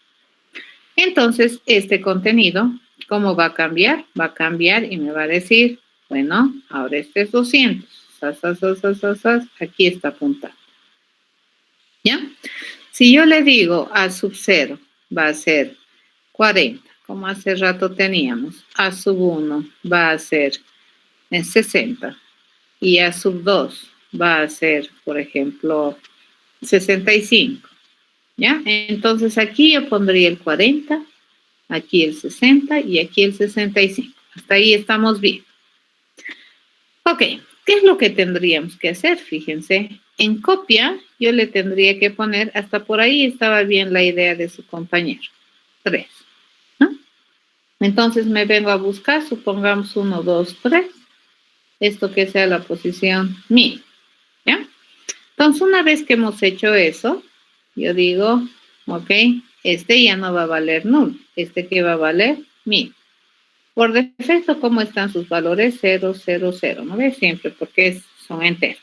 Entonces, este contenido, ¿cómo va a cambiar? Va a cambiar y me va a decir, bueno, ahora este es 200. Aquí está apuntado. ¿Ya? Si yo le digo A sub 0 va a ser 40, como hace rato teníamos. A sub 1 va a ser 60. Y A sub 2 va a ser, por ejemplo, 65. ¿Ya? Entonces aquí yo pondría el 40, aquí el 60 y aquí el 65. Hasta ahí estamos bien. Ok, ¿qué es lo que tendríamos que hacer? Fíjense, en copia yo le tendría que poner, hasta por ahí estaba bien la idea de su compañero, 3. ¿No? Entonces me vengo a buscar, supongamos 1, 2, 3, esto que sea la posición 1000. ¿Ya? Entonces una vez que hemos hecho eso, yo digo, ok, este ya no va a valer null, este que va a valer 1000. Por defecto, ¿cómo están sus valores? 0, 0, 0, ¿no ves? Siempre, porque son enteros.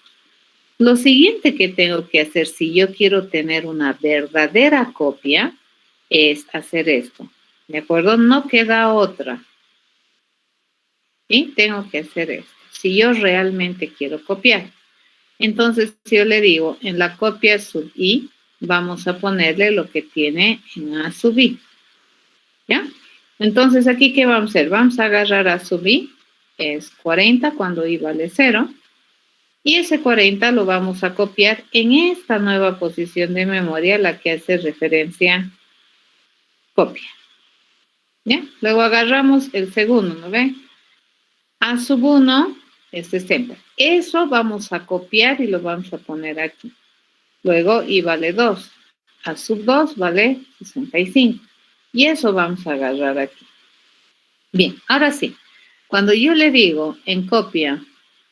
Lo siguiente que tengo que hacer si yo quiero tener una verdadera copia es hacer esto, ¿de acuerdo? No queda otra. ¿Sí? Tengo que hacer esto. Si yo realmente quiero copiar. Entonces, si yo le digo, en la copia sub i, vamos a ponerle lo que tiene en a sub i. ¿Ya? Entonces, aquí, ¿qué vamos a hacer? Vamos a agarrar a sub i, es 40 cuando i vale 0, y ese 40 lo vamos a copiar en esta nueva posición de memoria, la que hace referencia copia. ¿Ya? Luego agarramos el segundo, ¿no ven? A sub 1 es 60. Eso vamos a copiar y lo vamos a poner aquí. Luego i vale 2. A sub 2 vale 65. Y eso vamos a agarrar aquí. Bien, ahora sí. Cuando yo le digo en copia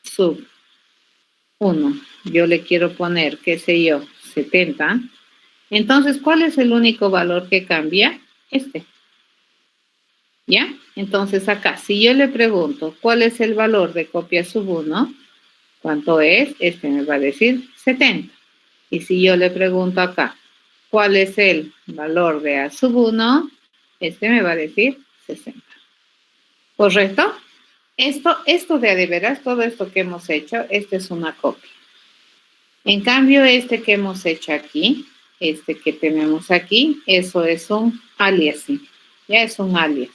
sub 1, yo le quiero poner, qué sé yo, 70. Entonces, ¿cuál es el único valor que cambia? Este. ¿Ya? Entonces acá, si yo le pregunto, ¿cuál es el valor de copia sub 1? ¿Cuánto es? Este me va a decir 70. Y si yo le pregunto acá, ¿cuál es el valor de A sub 1? Este me va a decir 60. ¿Correcto? Esto de veras, todo esto que hemos hecho, este es una copia. En cambio, este que hemos hecho aquí, este que tenemos aquí, eso es un aliasing. Ya es un alias.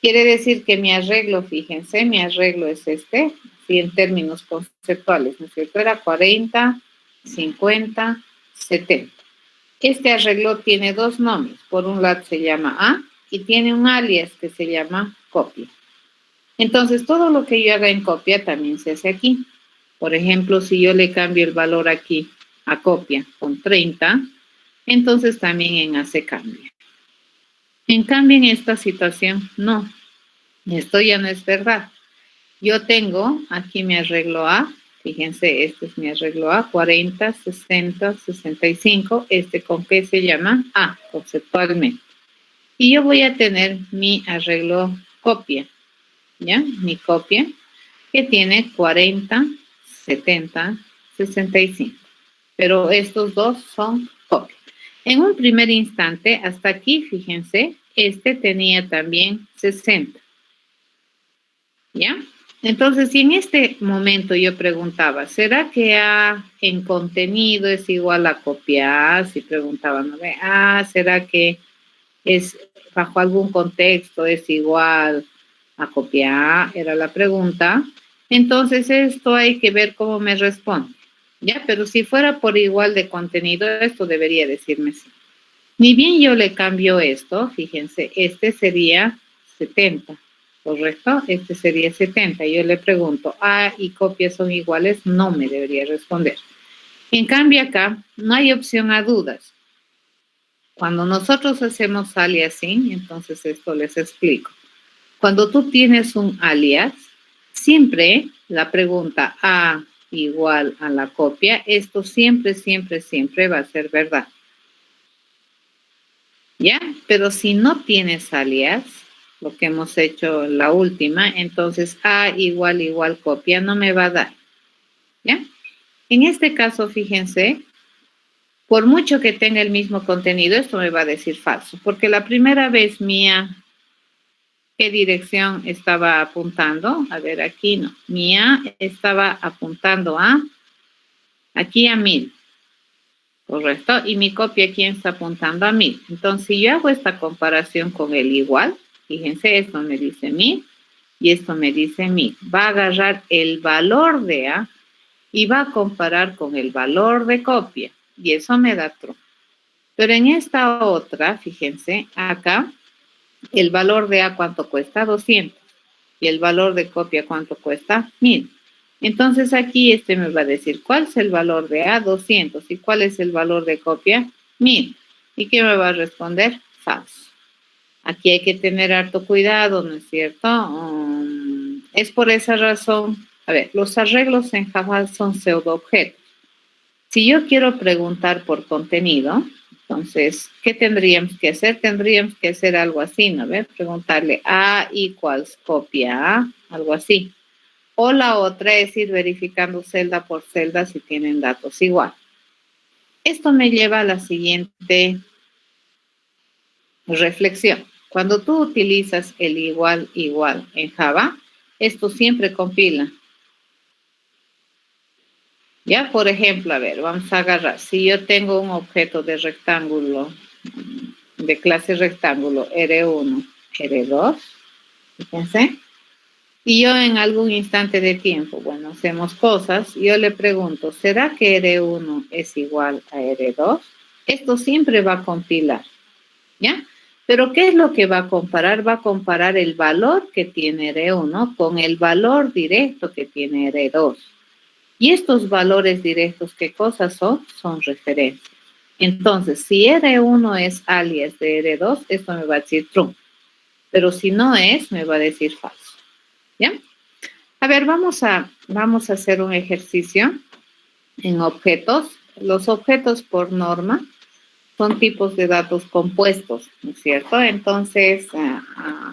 Quiere decir que mi arreglo, fíjense, mi arreglo es este, así en términos conceptuales, ¿no es cierto? Era 40, 50, 70. Este arreglo tiene dos nombres. Por un lado se llama A y tiene un alias que se llama copia. Entonces, todo lo que yo haga en copia también se hace aquí. Por ejemplo, si yo le cambio el valor aquí a copia con 30, entonces también en A se cambia. En cambio, en esta situación, no. Esto ya no es verdad. Yo tengo aquí mi arreglo A. Fíjense, este es mi arreglo A, 40, 60, 65. ¿Este con qué se llama? A, conceptualmente. Y yo voy a tener mi arreglo copia, ¿ya? Mi copia, que tiene 40, 70, 65. Pero estos dos son copia. En un primer instante, hasta aquí, fíjense, este tenía también 60. ¿Ya? Entonces, si en este momento yo preguntaba, ¿será que A en contenido es igual a copia A? Si preguntaban, ¿no? ¿Será que es bajo algún contexto es igual a copia A? Era la pregunta. Entonces, esto hay que ver cómo me responde. ¿Ya? Pero si fuera por igual de contenido, esto debería decirme sí. Ni bien yo le cambio esto, fíjense, este sería 70. ¿Correcto? Este sería 70. Yo le pregunto, A y copia son iguales, no me debería responder. En cambio acá, no hay opción a dudas. Cuando nosotros hacemos aliasing, entonces esto les explico. Cuando tú tienes un alias, siempre la pregunta A igual a la copia, esto siempre, siempre, siempre va a ser verdad. ¿Ya? Pero si no tienes alias, lo que hemos hecho en la última, entonces A igual copia no me va a dar, ¿ya? En este caso, fíjense, por mucho que tenga el mismo contenido, esto me va a decir falso, porque la primera vez mía, ¿qué dirección estaba apuntando? A ver, aquí no. Mía estaba apuntando aquí a 1000, ¿correcto? Y mi copia aquí está apuntando a 1000. Entonces, si yo hago esta comparación con el igual, fíjense, esto me dice 1000 y esto me dice 1000. Va a agarrar el valor de A y va a comparar con el valor de copia. Y eso me da true. Pero en esta otra, fíjense, acá, el valor de A, ¿cuánto cuesta? 200. Y el valor de copia, ¿cuánto cuesta? 1000. Entonces aquí este me va a decir, ¿cuál es el valor de A? 200. ¿Y cuál es el valor de copia? 1000. ¿Y qué me va a responder? Falso. Aquí hay que tener harto cuidado, ¿no es cierto? Es por esa razón, a ver, los arreglos en Java son pseudo-objetos. Si yo quiero preguntar por contenido, entonces, ¿qué tendríamos que hacer? Tendríamos que hacer algo así, ¿no? ¿Ve? Preguntarle A equals copia A, algo así. O la otra es ir verificando celda por celda si tienen datos igual. Esto me lleva a la siguiente reflexión. Cuando tú utilizas el igual en Java, esto siempre compila. Ya, por ejemplo, a ver, vamos a agarrar. Si yo tengo un objeto de rectángulo, de clase rectángulo, R1, R2, fíjense, y yo en algún instante de tiempo, bueno, hacemos cosas, yo le pregunto, ¿será que R1 es igual a R2? Esto siempre va a compilar, ¿ya? Pero ¿qué es lo que va a comparar? Va a comparar el valor que tiene R1 con el valor directo que tiene R2. Y estos valores directos, ¿qué cosas son? Son referencias. Entonces, si R1 es alias de R2, esto me va a decir true. Pero si no es, me va a decir falso. ¿Ya? A ver, vamos a hacer un ejercicio en objetos. Los objetos por norma son tipos de datos compuestos, ¿no es cierto? Entonces,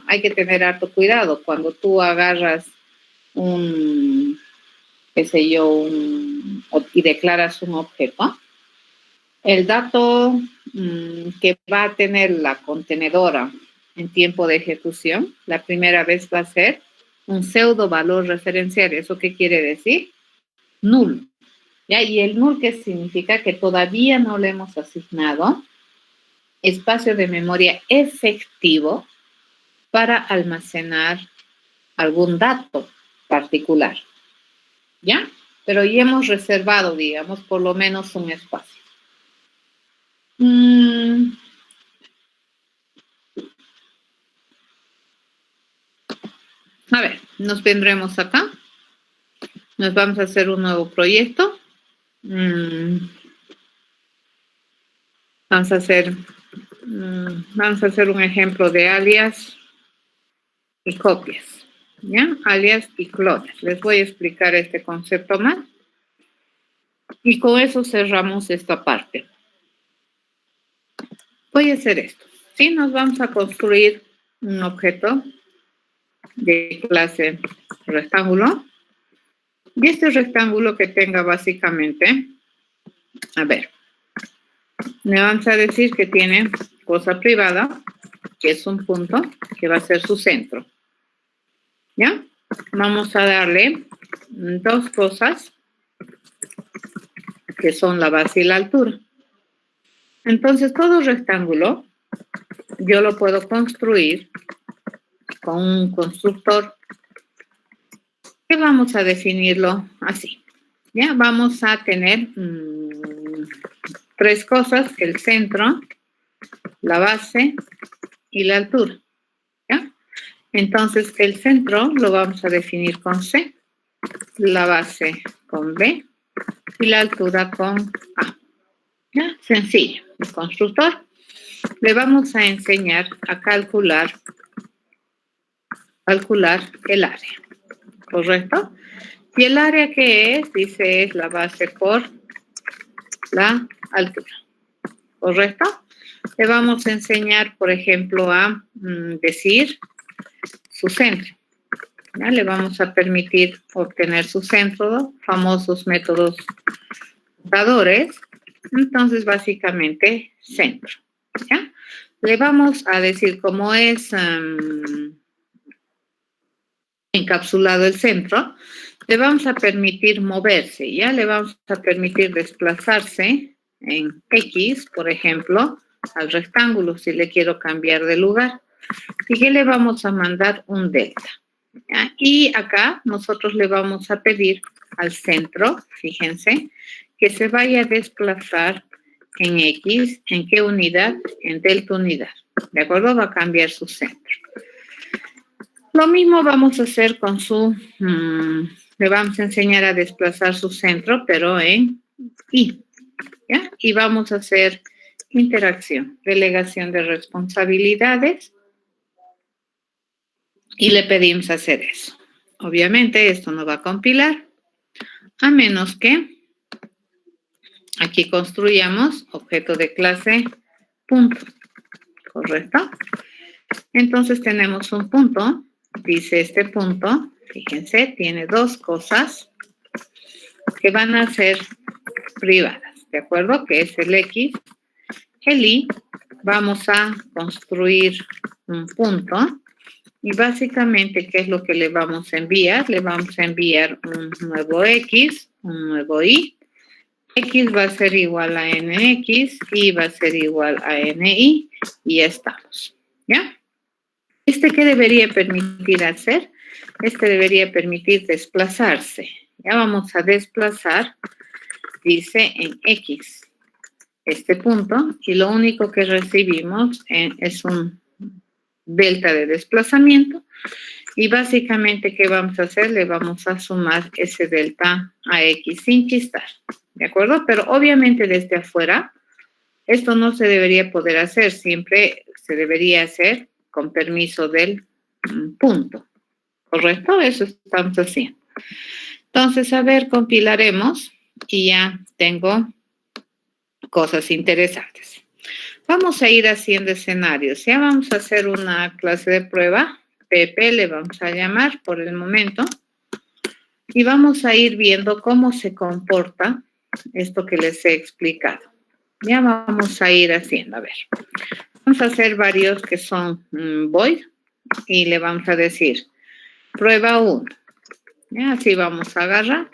hay que tener harto cuidado. Cuando tú agarras y declaras un objeto, el dato que va a tener la contenedora en tiempo de ejecución, la primera vez va a ser un pseudo valor referencial. ¿Eso qué quiere decir? Null. ¿Ya? Y el null, ¿qué significa? Que todavía no le hemos asignado espacio de memoria efectivo para almacenar algún dato particular. ¿Ya? Pero ya hemos reservado, digamos, por lo menos un espacio. A ver, nos vendremos acá. Nos vamos a hacer un nuevo proyecto. Vamos a hacer un ejemplo de alias y copias. ¿Ya? Alias y clones. Les voy a explicar este concepto más. Y con eso cerramos esta parte. Voy a hacer esto. Sí, nos vamos a construir un objeto de clase rectángulo. Y este rectángulo que tenga básicamente, a ver, me vamos a decir que tiene cosa privada, que es un punto, que va a ser su centro. ¿Ya? Vamos a darle dos cosas, que son la base y la altura. Entonces, todo rectángulo, yo lo puedo construir con un constructor que vamos a definirlo así. ¿Ya? Vamos a tener tres cosas, el centro, la base y la altura. ¿Ya? Entonces, el centro lo vamos a definir con C, la base con B y la altura con A. ¿Ya? Sencillo. El constructor. Le vamos a enseñar a calcular el área. ¿Correcto? ¿Y el área qué es? Dice, es la base por la altura. ¿Correcto? Le vamos a enseñar, por ejemplo, a decir su centro. ¿Ya? Le vamos a permitir obtener su centro, famosos métodos dadores. Entonces, básicamente, centro. ¿Ya? Le vamos a decir cómo es encapsulado el centro. Le vamos a permitir moverse, ¿ya? Le vamos a permitir desplazarse en X, por ejemplo, al rectángulo, si le quiero cambiar de lugar. Y que le vamos a mandar un delta. ¿Ya? Y acá nosotros le vamos a pedir al centro, fíjense, que se vaya a desplazar en X, ¿en qué unidad? En delta unidad. ¿De acuerdo? Va a cambiar su centro. Lo mismo vamos a hacer con su, le vamos a enseñar a desplazar su centro, pero en Y. ¿Ya? Y vamos a hacer interacción, delegación de responsabilidades. Y le pedimos hacer eso. Obviamente esto no va a compilar, a menos que aquí construyamos objeto de clase punto. ¿Correcto? Entonces tenemos un punto. Dice este punto, fíjense, tiene dos cosas que van a ser privadas. ¿De acuerdo? Que es el X, el Y. Vamos a construir un punto. Y básicamente, ¿qué es lo que le vamos a enviar? Le vamos a enviar un nuevo X, un nuevo Y. X va a ser igual a NX, Y va a ser igual a NY, y ya estamos. ¿Ya? ¿Qué debería permitir hacer? Debería permitir desplazarse. Ya vamos a desplazar, dice, en X, este punto, y lo único que recibimos es un delta de desplazamiento, y básicamente, ¿qué vamos a hacer? Le vamos a sumar ese delta a X sin chistar, ¿de acuerdo? Pero obviamente desde afuera, esto no se debería poder hacer, siempre se debería hacer con permiso del punto, ¿correcto? Eso estamos haciendo. Entonces, a ver, compilaremos y ya tengo cosas interesantes. Vamos a ir haciendo escenarios. Ya vamos a hacer una clase de prueba. PP le vamos a llamar por el momento. Y vamos a ir viendo cómo se comporta esto que les he explicado. Ya vamos a ir haciendo. A ver. Vamos a hacer varios que son void. Y le vamos a decir prueba 1. Ya, así vamos a agarrar.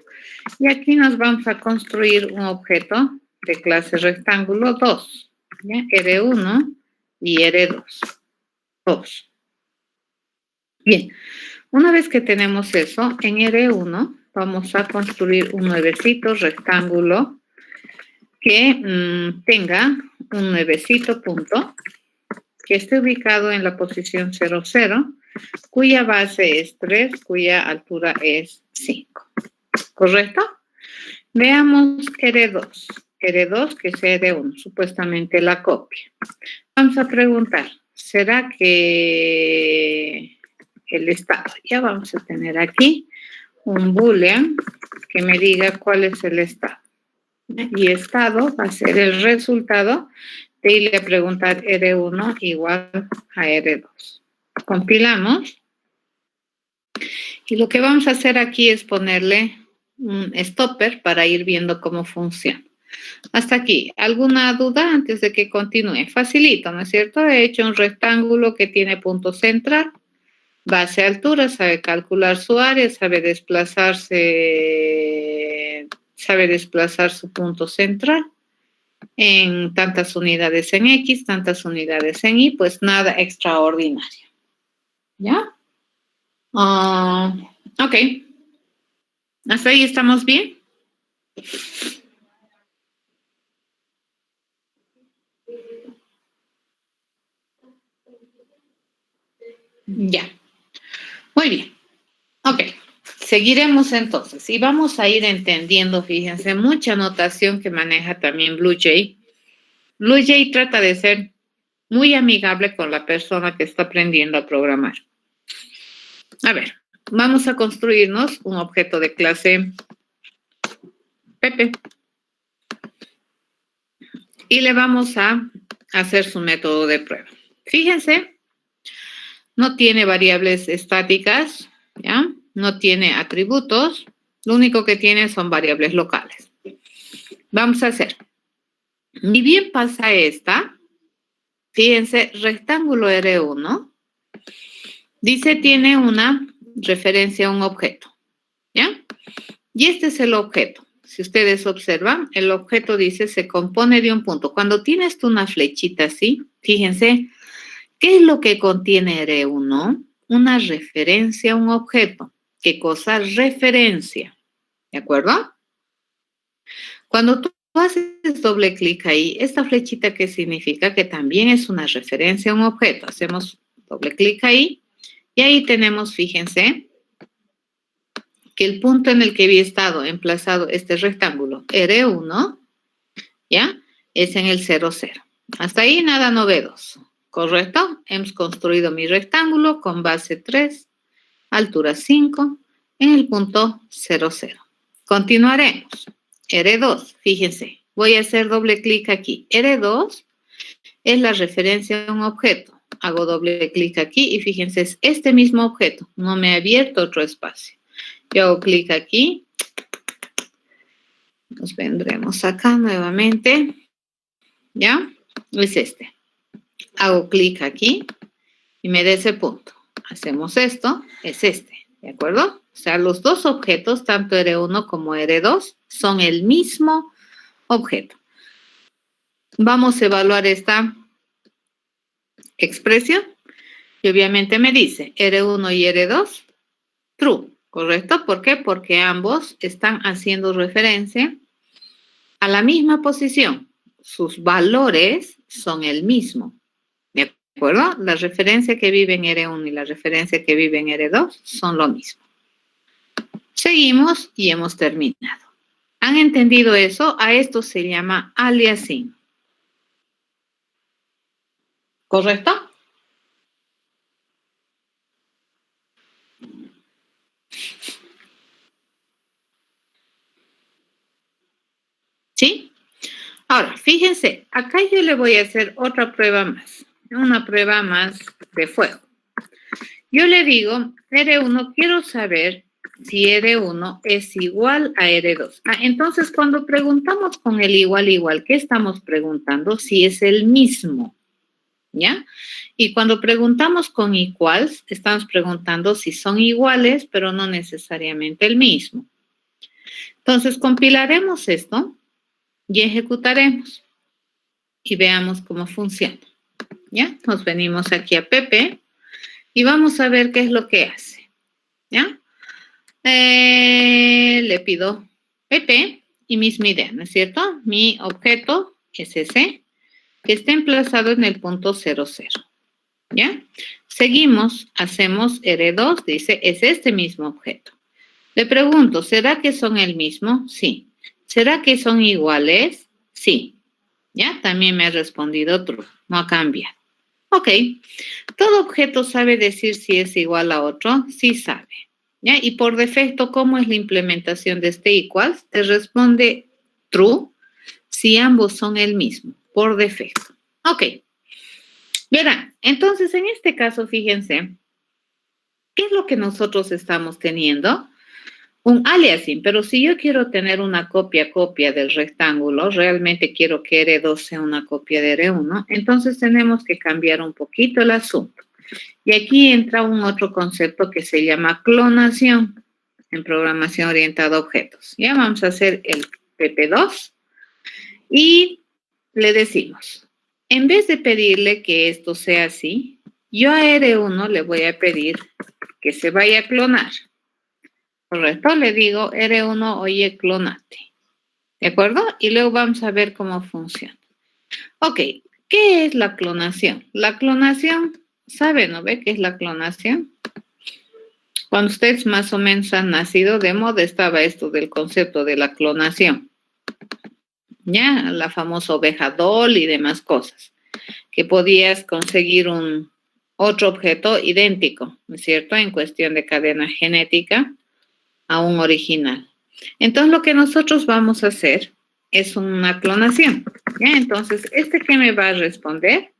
Y aquí nos vamos a construir un objeto de clase rectángulo 2. ¿Ya? R1 y R2. 2. Bien, una vez que tenemos eso, en R1 vamos a construir un nuevecito rectángulo que tenga un nuevecito punto que esté ubicado en la posición 0, 0, cuya base es 3, cuya altura es 5. ¿Correcto? Veamos R2. R2 que es R1, supuestamente la copia. Vamos a preguntar, ¿será que el estado? Ya vamos a tener aquí un boolean que me diga cuál es el estado. Y estado va a ser el resultado de irle a preguntar R1 igual a R2. Compilamos. Y lo que vamos a hacer aquí es ponerle un stopper para ir viendo cómo funciona. Hasta aquí, ¿alguna duda antes de que continúe? Facilito, ¿no es cierto? He hecho un rectángulo que tiene punto central, base altura, sabe calcular su área, sabe desplazar su punto central en tantas unidades en X, tantas unidades en Y, pues nada extraordinario. ¿Ya? Ok. ¿Hasta ahí estamos bien? Ya. Muy bien. Ok. Seguiremos entonces y vamos a ir entendiendo, fíjense, mucha notación que maneja también BlueJ. BlueJ trata de ser muy amigable con la persona que está aprendiendo a programar. A ver, vamos a construirnos un objeto de clase PP y le vamos a hacer su método de prueba. Fíjense, no tiene variables estáticas, ¿ya? No tiene atributos, lo único que tiene son variables locales. Vamos a hacer. Ni bien pasa esta, fíjense, rectángulo R1, dice tiene una referencia a un objeto, ¿ya? Y este es el objeto. Si ustedes observan, el objeto dice se compone de un punto. Cuando tienes tú una flechita así, fíjense, ¿qué es lo que contiene R1? Una referencia a un objeto. ¿Qué cosa? Referencia. ¿De acuerdo? Cuando tú haces doble clic ahí, esta flechita, ¿qué significa? Que también es una referencia a un objeto. Hacemos doble clic ahí y ahí tenemos, fíjense, que el punto en el que había estado emplazado este rectángulo R1, ¿ya? Es en el 0, 0. Hasta ahí nada novedoso, ¿correcto? Hemos construido mi rectángulo con base 3, altura 5, en el punto 0, 0. Continuaremos. R2, fíjense, voy a hacer doble clic aquí. R2 es la referencia a un objeto. Hago doble clic aquí y fíjense, es este mismo objeto. No me ha abierto otro espacio. Yo hago clic aquí. Nos vendremos acá nuevamente. ¿Ya? Es este. Hago clic aquí y me da ese punto. Hacemos esto, es este. ¿De acuerdo? O sea, los dos objetos, tanto R1 como R2, son el mismo objeto. Vamos a evaluar esta expresión. Y obviamente me dice R1 y R2, true. ¿Correcto? ¿Por qué? Porque ambos están haciendo referencia a la misma posición. Sus valores son el mismo. ¿De acuerdo? La referencia que vive en R1 y la referencia que vive en R2 son lo mismo. Seguimos y hemos terminado. ¿Han entendido eso? A esto se llama aliasing. ¿Correcto? ¿Sí? Ahora, fíjense, acá yo le voy a hacer otra prueba más. Una prueba más de fuego. Yo le digo, R1, quiero saber si R1 es igual a R2. Entonces, cuando preguntamos con el igual, ¿qué estamos preguntando? Si es el mismo, ¿ya? Y cuando preguntamos con equals, estamos preguntando si son iguales, pero no necesariamente el mismo. Entonces, compilaremos esto y ejecutaremos. Y veamos cómo funciona, ¿ya? Nos venimos aquí a PP y vamos a ver qué es lo que hace, ¿ya? Le pido PP y misma idea, ¿no es cierto? Mi objeto es ese, que está emplazado en el punto 0, 0, ¿ya? Seguimos, hacemos R2, dice, es este mismo objeto. Le pregunto, ¿será que son el mismo? Sí. ¿Será que son iguales? Sí. ¿Ya? También me ha respondido true, no ha cambiado. Ok. ¿Todo objeto sabe decir si es igual a otro? Sí sabe. ¿Ya? Y por defecto, ¿cómo es la implementación de este equals? Te responde true si ambos son el mismo, por defecto. Ok. Verán, entonces en este caso, fíjense, ¿qué es lo que nosotros estamos teniendo? Un aliasing, pero si yo quiero tener una copia del rectángulo, realmente quiero que R2 sea una copia de R1, entonces tenemos que cambiar un poquito el asunto. Y aquí entra un otro concepto que se llama clonación en programación orientada a objetos. Ya vamos a hacer el PP2 y le decimos, en vez de pedirle que esto sea así, yo a R1 le voy a pedir que se vaya a clonar. Correcto, le digo R1, oye, clónate. ¿De acuerdo? Y luego vamos a ver cómo funciona. Ok, ¿qué es la clonación? La clonación, ¿sabe, no ve qué es la clonación? Cuando ustedes más o menos han nacido, de moda estaba esto del concepto de la clonación. Ya, la famosa oveja doll y demás cosas. Que podías conseguir otro objeto idéntico, ¿no es cierto? En cuestión de cadena genética a un original. Entonces, lo que nosotros vamos a hacer es una clonación. ¿Ya? Entonces, ¿este qué me va a responder?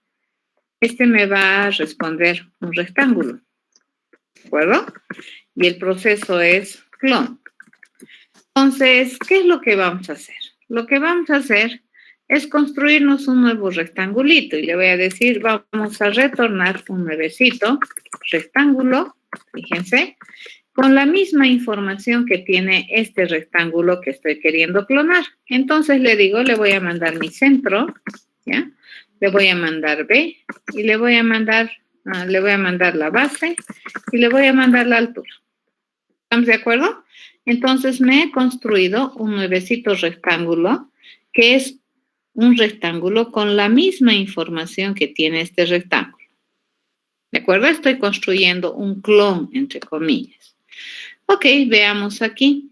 este me va a responder un rectángulo, ¿de acuerdo? Y el proceso es clon. Entonces, ¿qué es lo que vamos a hacer? Lo que vamos a hacer es construirnos un nuevo rectangulito y le voy a decir, vamos a retornar un nuevecito rectángulo, fíjense, con la misma información que tiene este rectángulo que estoy queriendo clonar. Entonces le digo, le voy a mandar mi centro, ¿ya? Le voy a mandar B y le voy a mandar la base y le voy a mandar la altura. ¿Estamos de acuerdo? Entonces me he construido un nuevecito rectángulo que es un rectángulo con la misma información que tiene este rectángulo. ¿De acuerdo? Estoy construyendo un clon, entre comillas. Ok, veamos aquí.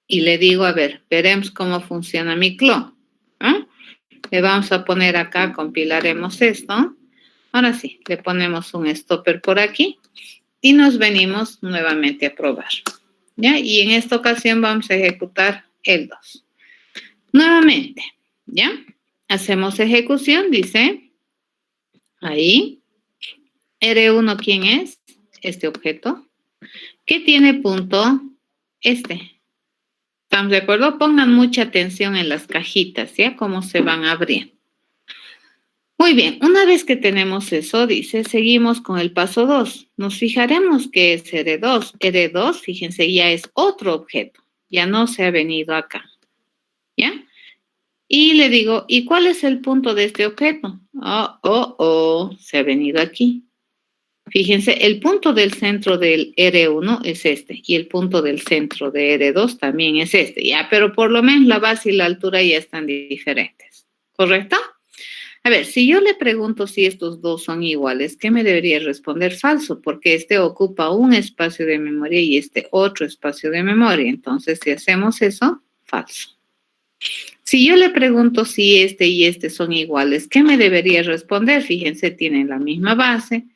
Y le digo, a ver, veremos cómo funciona mi clon. ¿Ah? Le vamos a poner acá, compilaremos esto. Ahora sí, le ponemos un stopper por aquí y nos venimos nuevamente a probar. ¿Ya? Y en esta ocasión vamos a ejecutar el 2. Nuevamente, ¿ya? Hacemos ejecución, dice, ahí. R1, ¿quién es? Este objeto. ¿Qué tiene punto? Este. ¿Estamos de acuerdo? Pongan mucha atención en las cajitas, ¿ya? Cómo se van abriendo. Muy bien, una vez que tenemos eso, dice, seguimos con el paso 2. Nos fijaremos que es R2. R2, fíjense, ya es otro objeto. Ya no se ha venido acá. ¿Ya? Y le digo, ¿y cuál es el punto de este objeto? Se ha venido aquí. Fíjense, el punto del centro del R1 es este y el punto del centro de R2 también es este, ya, pero por lo menos la base y la altura ya están diferentes, ¿correcto? A ver, si yo le pregunto si estos dos son iguales, ¿qué me debería responder? Falso, porque este ocupa un espacio de memoria y este otro espacio de memoria. Entonces, si hacemos eso, falso. Si yo le pregunto si este y este son iguales, ¿qué me debería responder? Fíjense, tienen la misma base,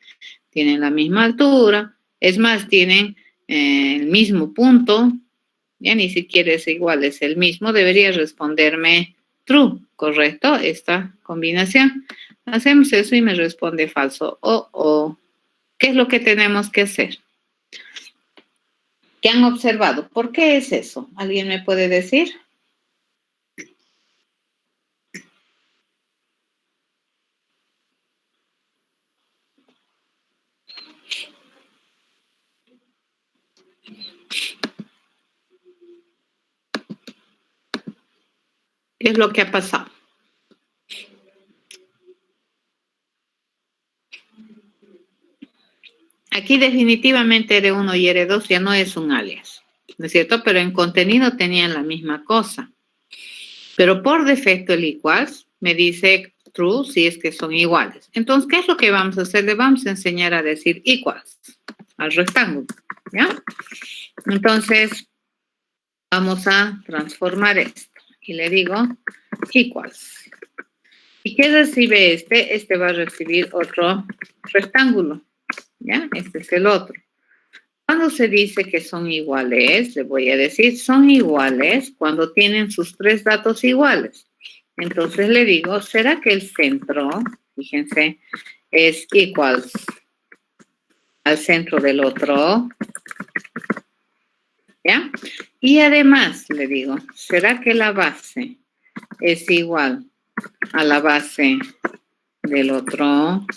tienen la misma altura, es más, tienen el mismo punto, ya ni siquiera es igual, es el mismo, debería responderme true, ¿correcto? Esta combinación. Hacemos eso y me responde falso. ¿Qué es lo que tenemos que hacer? ¿Qué han observado? ¿Por qué es eso? ¿Alguien me puede decir? ¿Qué es lo que ha pasado? Aquí definitivamente R1 y R2 ya no es un alias, ¿no es cierto? Pero en contenido tenían la misma cosa. Pero por defecto el equals me dice true si es que son iguales. Entonces, ¿qué es lo que vamos a hacer? Le vamos a enseñar a decir equals al rectángulo, ¿ya? Entonces, vamos a transformar esto. Y le digo equals. ¿Y qué recibe este? Este va a recibir otro rectángulo, ¿ya? Este es el otro. Cuando se dice que son iguales, le voy a decir, son iguales cuando tienen sus tres datos iguales. Entonces le digo, ¿será que el centro, fíjense, es equals al centro del otro? ¿Ya? Y además le digo, ¿será que la base es igual a la base del otro?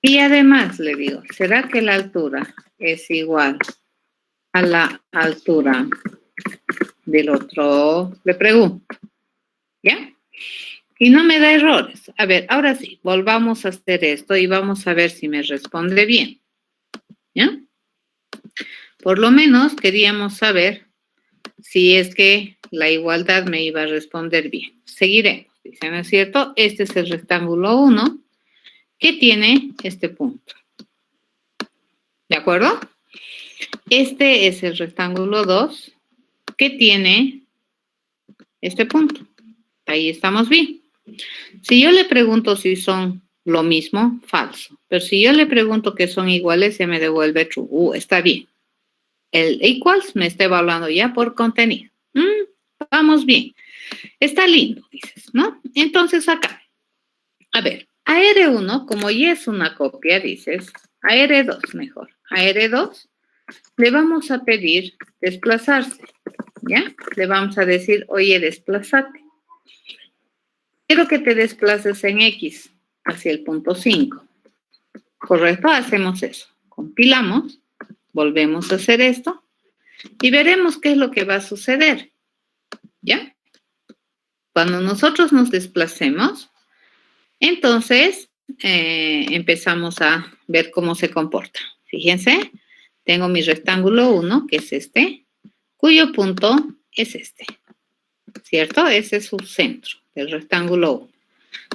Y además le digo, ¿será que la altura es igual a la altura del otro? Le pregunto, ¿ya? Y no me da errores. A ver, ahora sí, volvamos a hacer esto y vamos a ver si me responde bien, ¿ya? Por lo menos queríamos saber si es que la igualdad me iba a responder bien. Seguiremos, dice, ¿no es cierto? Este es el rectángulo 1 que tiene este punto. ¿De acuerdo? Este es el rectángulo 2 que tiene este punto. Ahí estamos bien. Si yo le pregunto si son lo mismo, falso. Pero si yo le pregunto que son iguales, se me devuelve true. Está bien. El equals me está evaluando ya por contenido. Vamos bien. Está lindo, dices, ¿no? Entonces acá, a ver, A R1, como ya es una copia, dices, a R2 mejor. A R2 le vamos a pedir desplazarse, ¿ya? Le vamos a decir, oye, desplázate. Quiero que te desplaces en X hacia el punto 5. ¿Correcto? Hacemos eso. Compilamos, volvemos a hacer esto y veremos qué es lo que va a suceder, ¿ya? Cuando nosotros nos desplacemos, entonces empezamos a ver cómo se comporta. Fíjense, tengo mi rectángulo 1, que es este, cuyo punto es este, ¿cierto? Ese es su centro del rectángulo 1.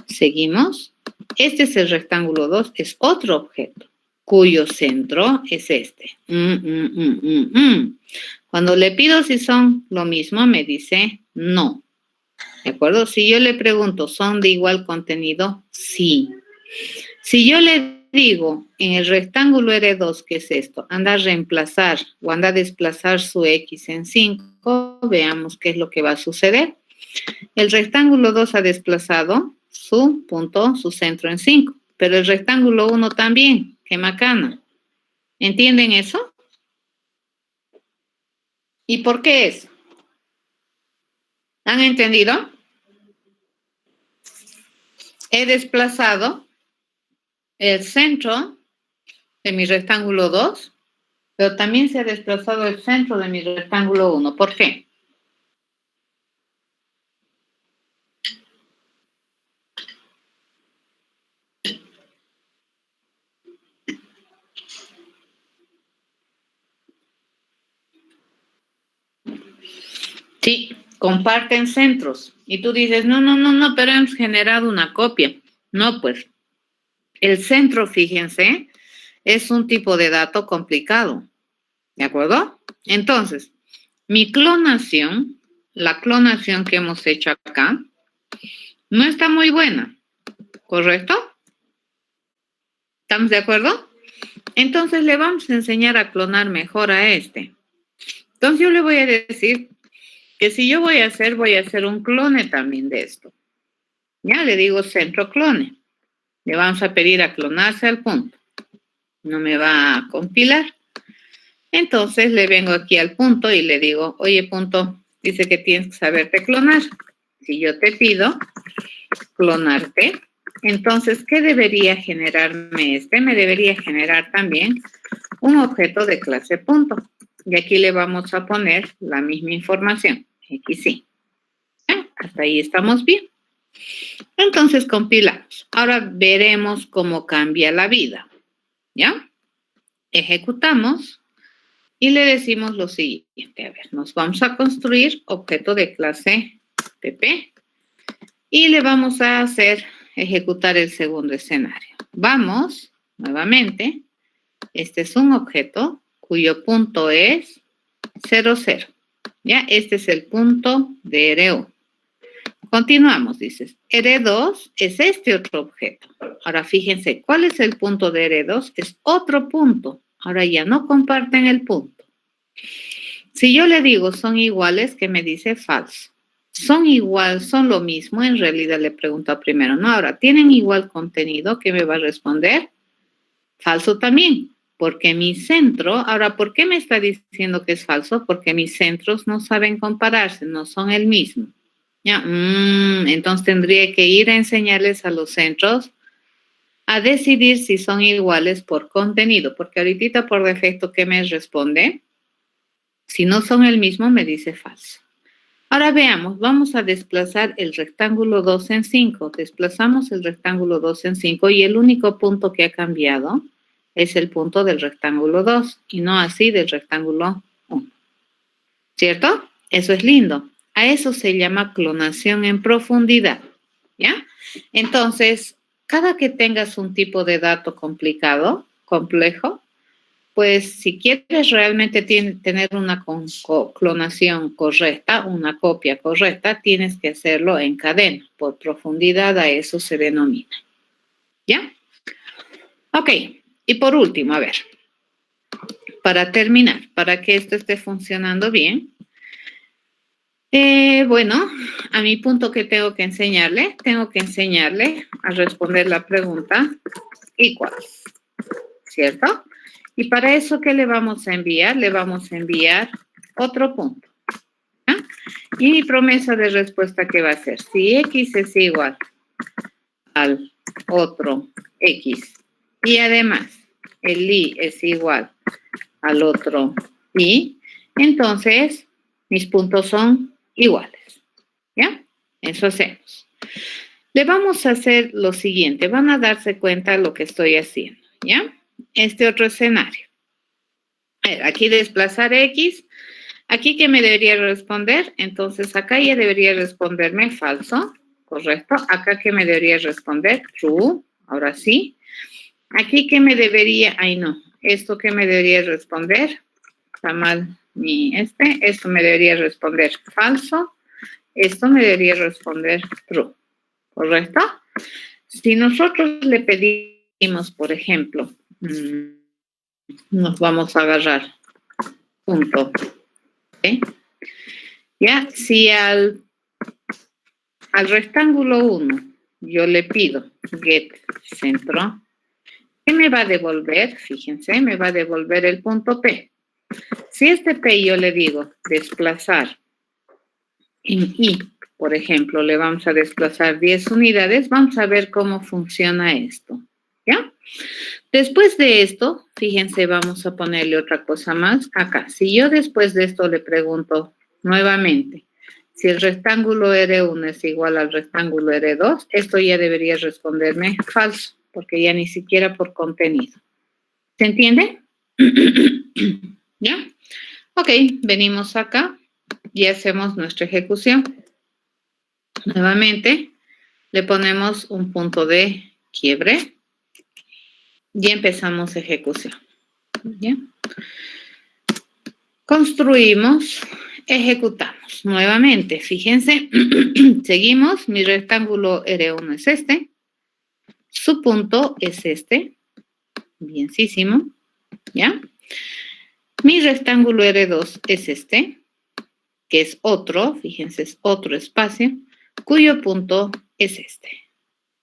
Seguimos. Este es el rectángulo 2, es otro objeto, cuyo centro es este. Cuando le pido si son lo mismo, me dice no. ¿De acuerdo? Si yo le pregunto, ¿son de igual contenido? Sí. Si yo le digo en el rectángulo R2, ¿qué es esto? Anda a reemplazar o anda a desplazar su X en 5, veamos qué es lo que va a suceder. El rectángulo 2 ha desplazado su punto, su centro en 5, pero el rectángulo 1 también. ¡Qué macana! ¿Entienden eso? ¿Y por qué es? ¿Han entendido? He desplazado el centro de mi rectángulo 2, pero también se ha desplazado el centro de mi rectángulo 1. ¿Por qué? Sí, comparten centros. Y tú dices, no, pero hemos generado una copia. No, pues, el centro, fíjense, es un tipo de dato complicado. ¿De acuerdo? Entonces, mi clonación, la clonación que hemos hecho acá, no está muy buena. ¿Correcto? ¿Estamos de acuerdo? Entonces le vamos a enseñar a clonar mejor a este. Entonces yo le voy a decir que si yo voy a hacer un clone también de esto. Ya le digo centro clone. Le vamos a pedir a clonarse al punto. No me va a compilar. Entonces le vengo aquí al punto y le digo, oye punto, dice que tienes que saberte clonar. Si yo te pido clonarte, entonces, ¿qué debería generarme este? Me debería generar también un objeto de clase punto. Y aquí le vamos a poner la misma información. X sí. Hasta ahí estamos bien. Entonces compilamos. Ahora veremos cómo cambia la vida. ¿Ya? Ejecutamos y le decimos lo siguiente. A ver, nos vamos a construir objeto de clase PP y le vamos a hacer ejecutar el segundo escenario. Vamos, nuevamente, este es un objeto cuyo punto es 0, 0. ¿Ya? Este es el punto de R1. Continuamos, dices. R2 es este otro objeto. Ahora fíjense, ¿cuál es el punto de R2? Es otro punto. Ahora ya no comparten el punto. Si yo le digo son iguales, ¿qué me dice? Falso. Son igual, son lo mismo, en realidad le pregunto primero, no, ahora, ¿tienen igual contenido? ¿Qué me va a responder? Falso también, porque mi centro, ahora, ¿por qué me está diciendo que es falso? Porque mis centros no saben compararse, no son el mismo. ¿Ya? Entonces tendría que ir a enseñarles a los centros a decidir si son iguales por contenido, porque ahorita por defecto, ¿qué me responde? Si no son el mismo, me dice falso. Ahora veamos, vamos a desplazar el rectángulo 2 en 5. Desplazamos el rectángulo 2 en 5 y el único punto que ha cambiado es el punto del rectángulo 2 y no así del rectángulo 1. ¿Cierto? Eso es lindo. A eso se llama clonación en profundidad. ¿Ya? Entonces, cada que tengas un tipo de dato complicado, complejo, pues si quieres realmente tener una clonación correcta, una copia correcta, tienes que hacerlo en cadena. Por profundidad a eso se denomina. ¿Ya? Ok. Y por último, a ver, para terminar, para que esto esté funcionando bien, Bueno, a mi punto que tengo que enseñarle a responder la pregunta equals, ¿cierto? Y para eso, ¿qué le vamos a enviar? Le vamos a enviar otro punto. ¿Ya? Y mi promesa de respuesta, ¿qué va a ser? Si x es igual al otro x y además el y es igual al otro y, entonces mis puntos son iguales. ¿Ya? Eso hacemos. Le vamos a hacer lo siguiente. Van a darse cuenta de lo que estoy haciendo. ¿Ya? Este otro escenario. A ver, aquí desplazar x. Aquí, ¿qué me debería responder? Entonces, acá ya debería responderme falso. Correcto. Acá, ¿qué me debería responder? True. Ahora sí. Aquí, ¿qué me debería? Ay, no. ¿Esto qué me debería responder? Está mal mi Esto me debería responder falso. Esto me debería responder true. ¿Correcto? Si nosotros le pedimos, por ejemplo, nos vamos a agarrar punto. ¿Okay? Ya, si al rectángulo 1 yo le pido get centro, ¿qué me va a devolver? Fíjense, me va a devolver el punto P. Si este P yo le digo desplazar en I, por ejemplo, le vamos a desplazar 10 unidades, vamos a ver cómo funciona esto. ¿Ya? Después de esto, fíjense, vamos a ponerle otra cosa más acá. Si yo después de esto le pregunto nuevamente, si el rectángulo R1 es igual al rectángulo R2, esto ya debería responderme falso, porque ya ni siquiera por contenido. ¿Se entiende? ¿Ya? Ok, venimos acá y hacemos nuestra ejecución. Nuevamente, le ponemos un punto de quiebre y empezamos ejecución. ¿Bien? Construimos, ejecutamos. Nuevamente, fíjense, seguimos. Mi rectángulo R1 es este. Su punto es este. Bienísimo. ¿Ya? Mi rectángulo R2 es este, que es otro, fíjense, es otro espacio, cuyo punto es este.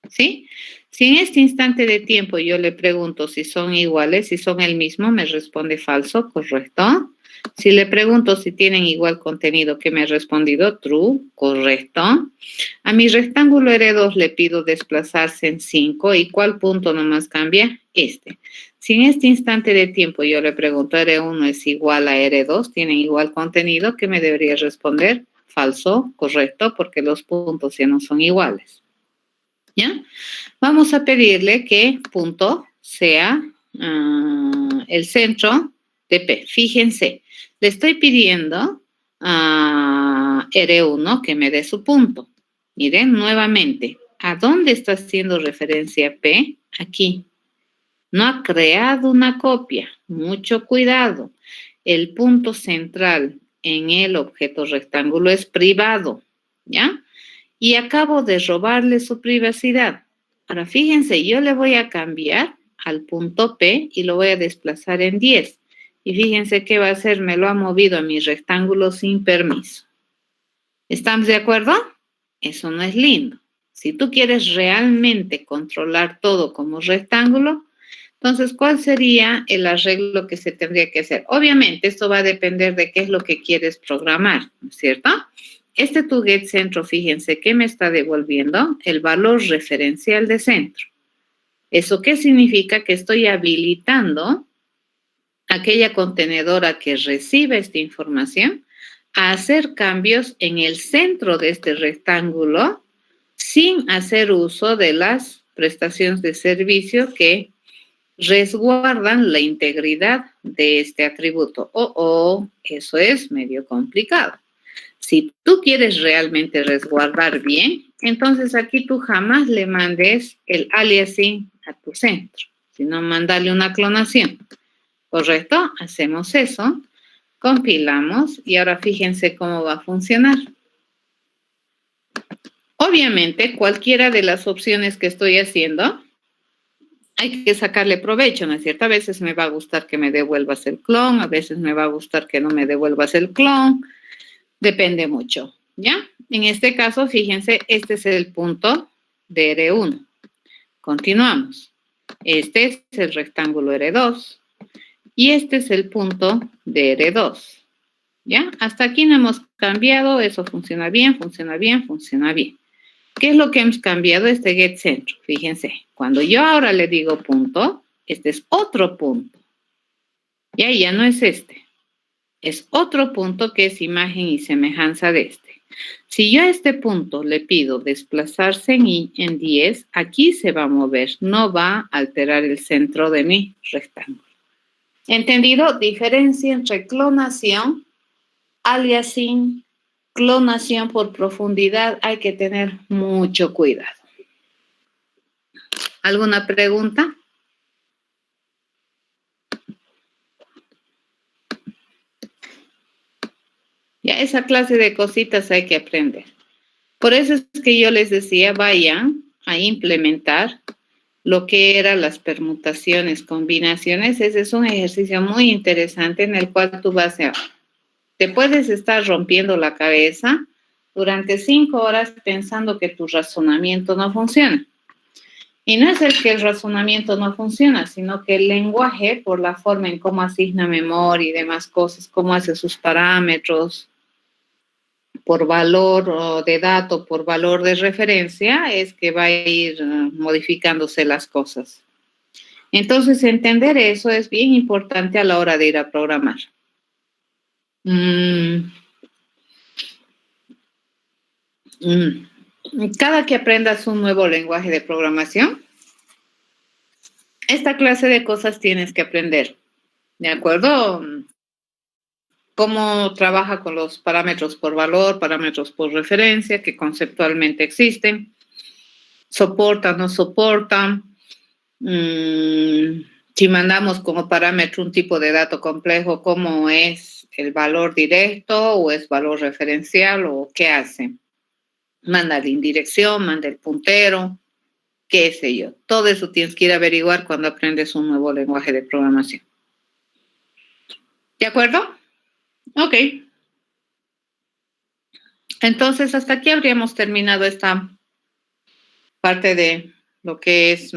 ¿Sí? Si en este instante de tiempo yo le pregunto si son iguales, si son el mismo, me responde falso, correcto. Si le pregunto si tienen igual contenido, que me ha respondido true, correcto. A mi rectángulo R2 le pido desplazarse en 5, ¿y cuál punto nomás cambia? Este. Si en este instante de tiempo yo le pregunto R1 es igual a R2, ¿tienen igual contenido? ¿Qué me debería responder? Falso, correcto, porque los puntos ya no son iguales. ¿Ya? Vamos a pedirle que punto sea el centro de P. Fíjense, le estoy pidiendo a R1 que me dé su punto. Miren, nuevamente, ¿a dónde está haciendo referencia P? Aquí. No ha creado una copia. Mucho cuidado. El punto central en el objeto rectángulo es privado. ¿Ya? Y acabo de robarle su privacidad. Ahora, fíjense, yo le voy a cambiar al punto P y lo voy a desplazar en 10. Y fíjense qué va a hacer, me lo ha movido a mi rectángulo sin permiso. ¿Estamos de acuerdo? Eso no es lindo. Si tú quieres realmente controlar todo como rectángulo, entonces, ¿cuál sería el arreglo que se tendría que hacer? Obviamente, esto va a depender de qué es lo que quieres programar, ¿no es cierto? Este tu get centro, fíjense, ¿qué me está devolviendo? El valor referencial de centro. ¿Eso qué significa? Que estoy habilitando aquella contenedora que recibe esta información a hacer cambios en el centro de este rectángulo sin hacer uso de las prestaciones de servicio que resguardan la integridad de este atributo. Eso es medio complicado. Si tú quieres realmente resguardar bien, entonces aquí tú jamás le mandes el aliasing a tu centro, sino mandarle una clonación. ¿Correcto? Hacemos eso, compilamos y ahora fíjense cómo va a funcionar. Obviamente, cualquiera de las opciones que estoy haciendo, hay que sacarle provecho, ¿no es cierto? A veces me va a gustar que me devuelvas el clon, a veces me va a gustar que no me devuelvas el clon. Depende mucho. ¿Ya? En este caso, fíjense, este es el punto de R1. Continuamos. Este es el rectángulo R2. Y este es el punto de R2. ¿Ya? Hasta aquí no hemos cambiado. Eso funciona bien, funciona bien, funciona bien. ¿Qué es lo que hemos cambiado? Este get centro. Fíjense, cuando yo ahora le digo punto, este es otro punto. Ya no es este. Es otro punto que es imagen y semejanza de este. Si yo a este punto le pido desplazarse en 10, aquí se va a mover, no va a alterar el centro de mi rectángulo. ¿Entendido? Diferencia entre clonación, aliasing, clonación por profundidad. Hay que tener mucho cuidado. ¿Alguna pregunta? Ya esa clase de cositas hay que aprender. Por eso es que yo les decía, vayan a implementar lo que eran las permutaciones, combinaciones. Ese es un ejercicio muy interesante en el cual tú vas a... Te puedes estar rompiendo la cabeza durante 5 horas pensando que tu razonamiento no funciona. Y no es el que el razonamiento no funciona, sino que el lenguaje, por la forma en cómo asigna memoria y demás cosas, cómo hace sus parámetros, por valor de dato, por valor de referencia, es que va a ir modificándose las cosas. Entonces, entender eso es bien importante a la hora de ir a programar. Cada que aprendas un nuevo lenguaje de programación, esta clase de cosas tienes que aprender, ¿de acuerdo? Cómo trabaja con los parámetros por valor, parámetros por referencia, que conceptualmente existen, soporta, no soporta, si mandamos como parámetro un tipo de dato complejo, ¿cómo es el valor directo o es valor referencial o qué hace? Manda la indirección, manda el puntero, qué sé yo. Todo eso tienes que ir a averiguar cuando aprendes un nuevo lenguaje de programación. ¿De acuerdo? Ok. Entonces, hasta aquí habríamos terminado esta parte de lo que es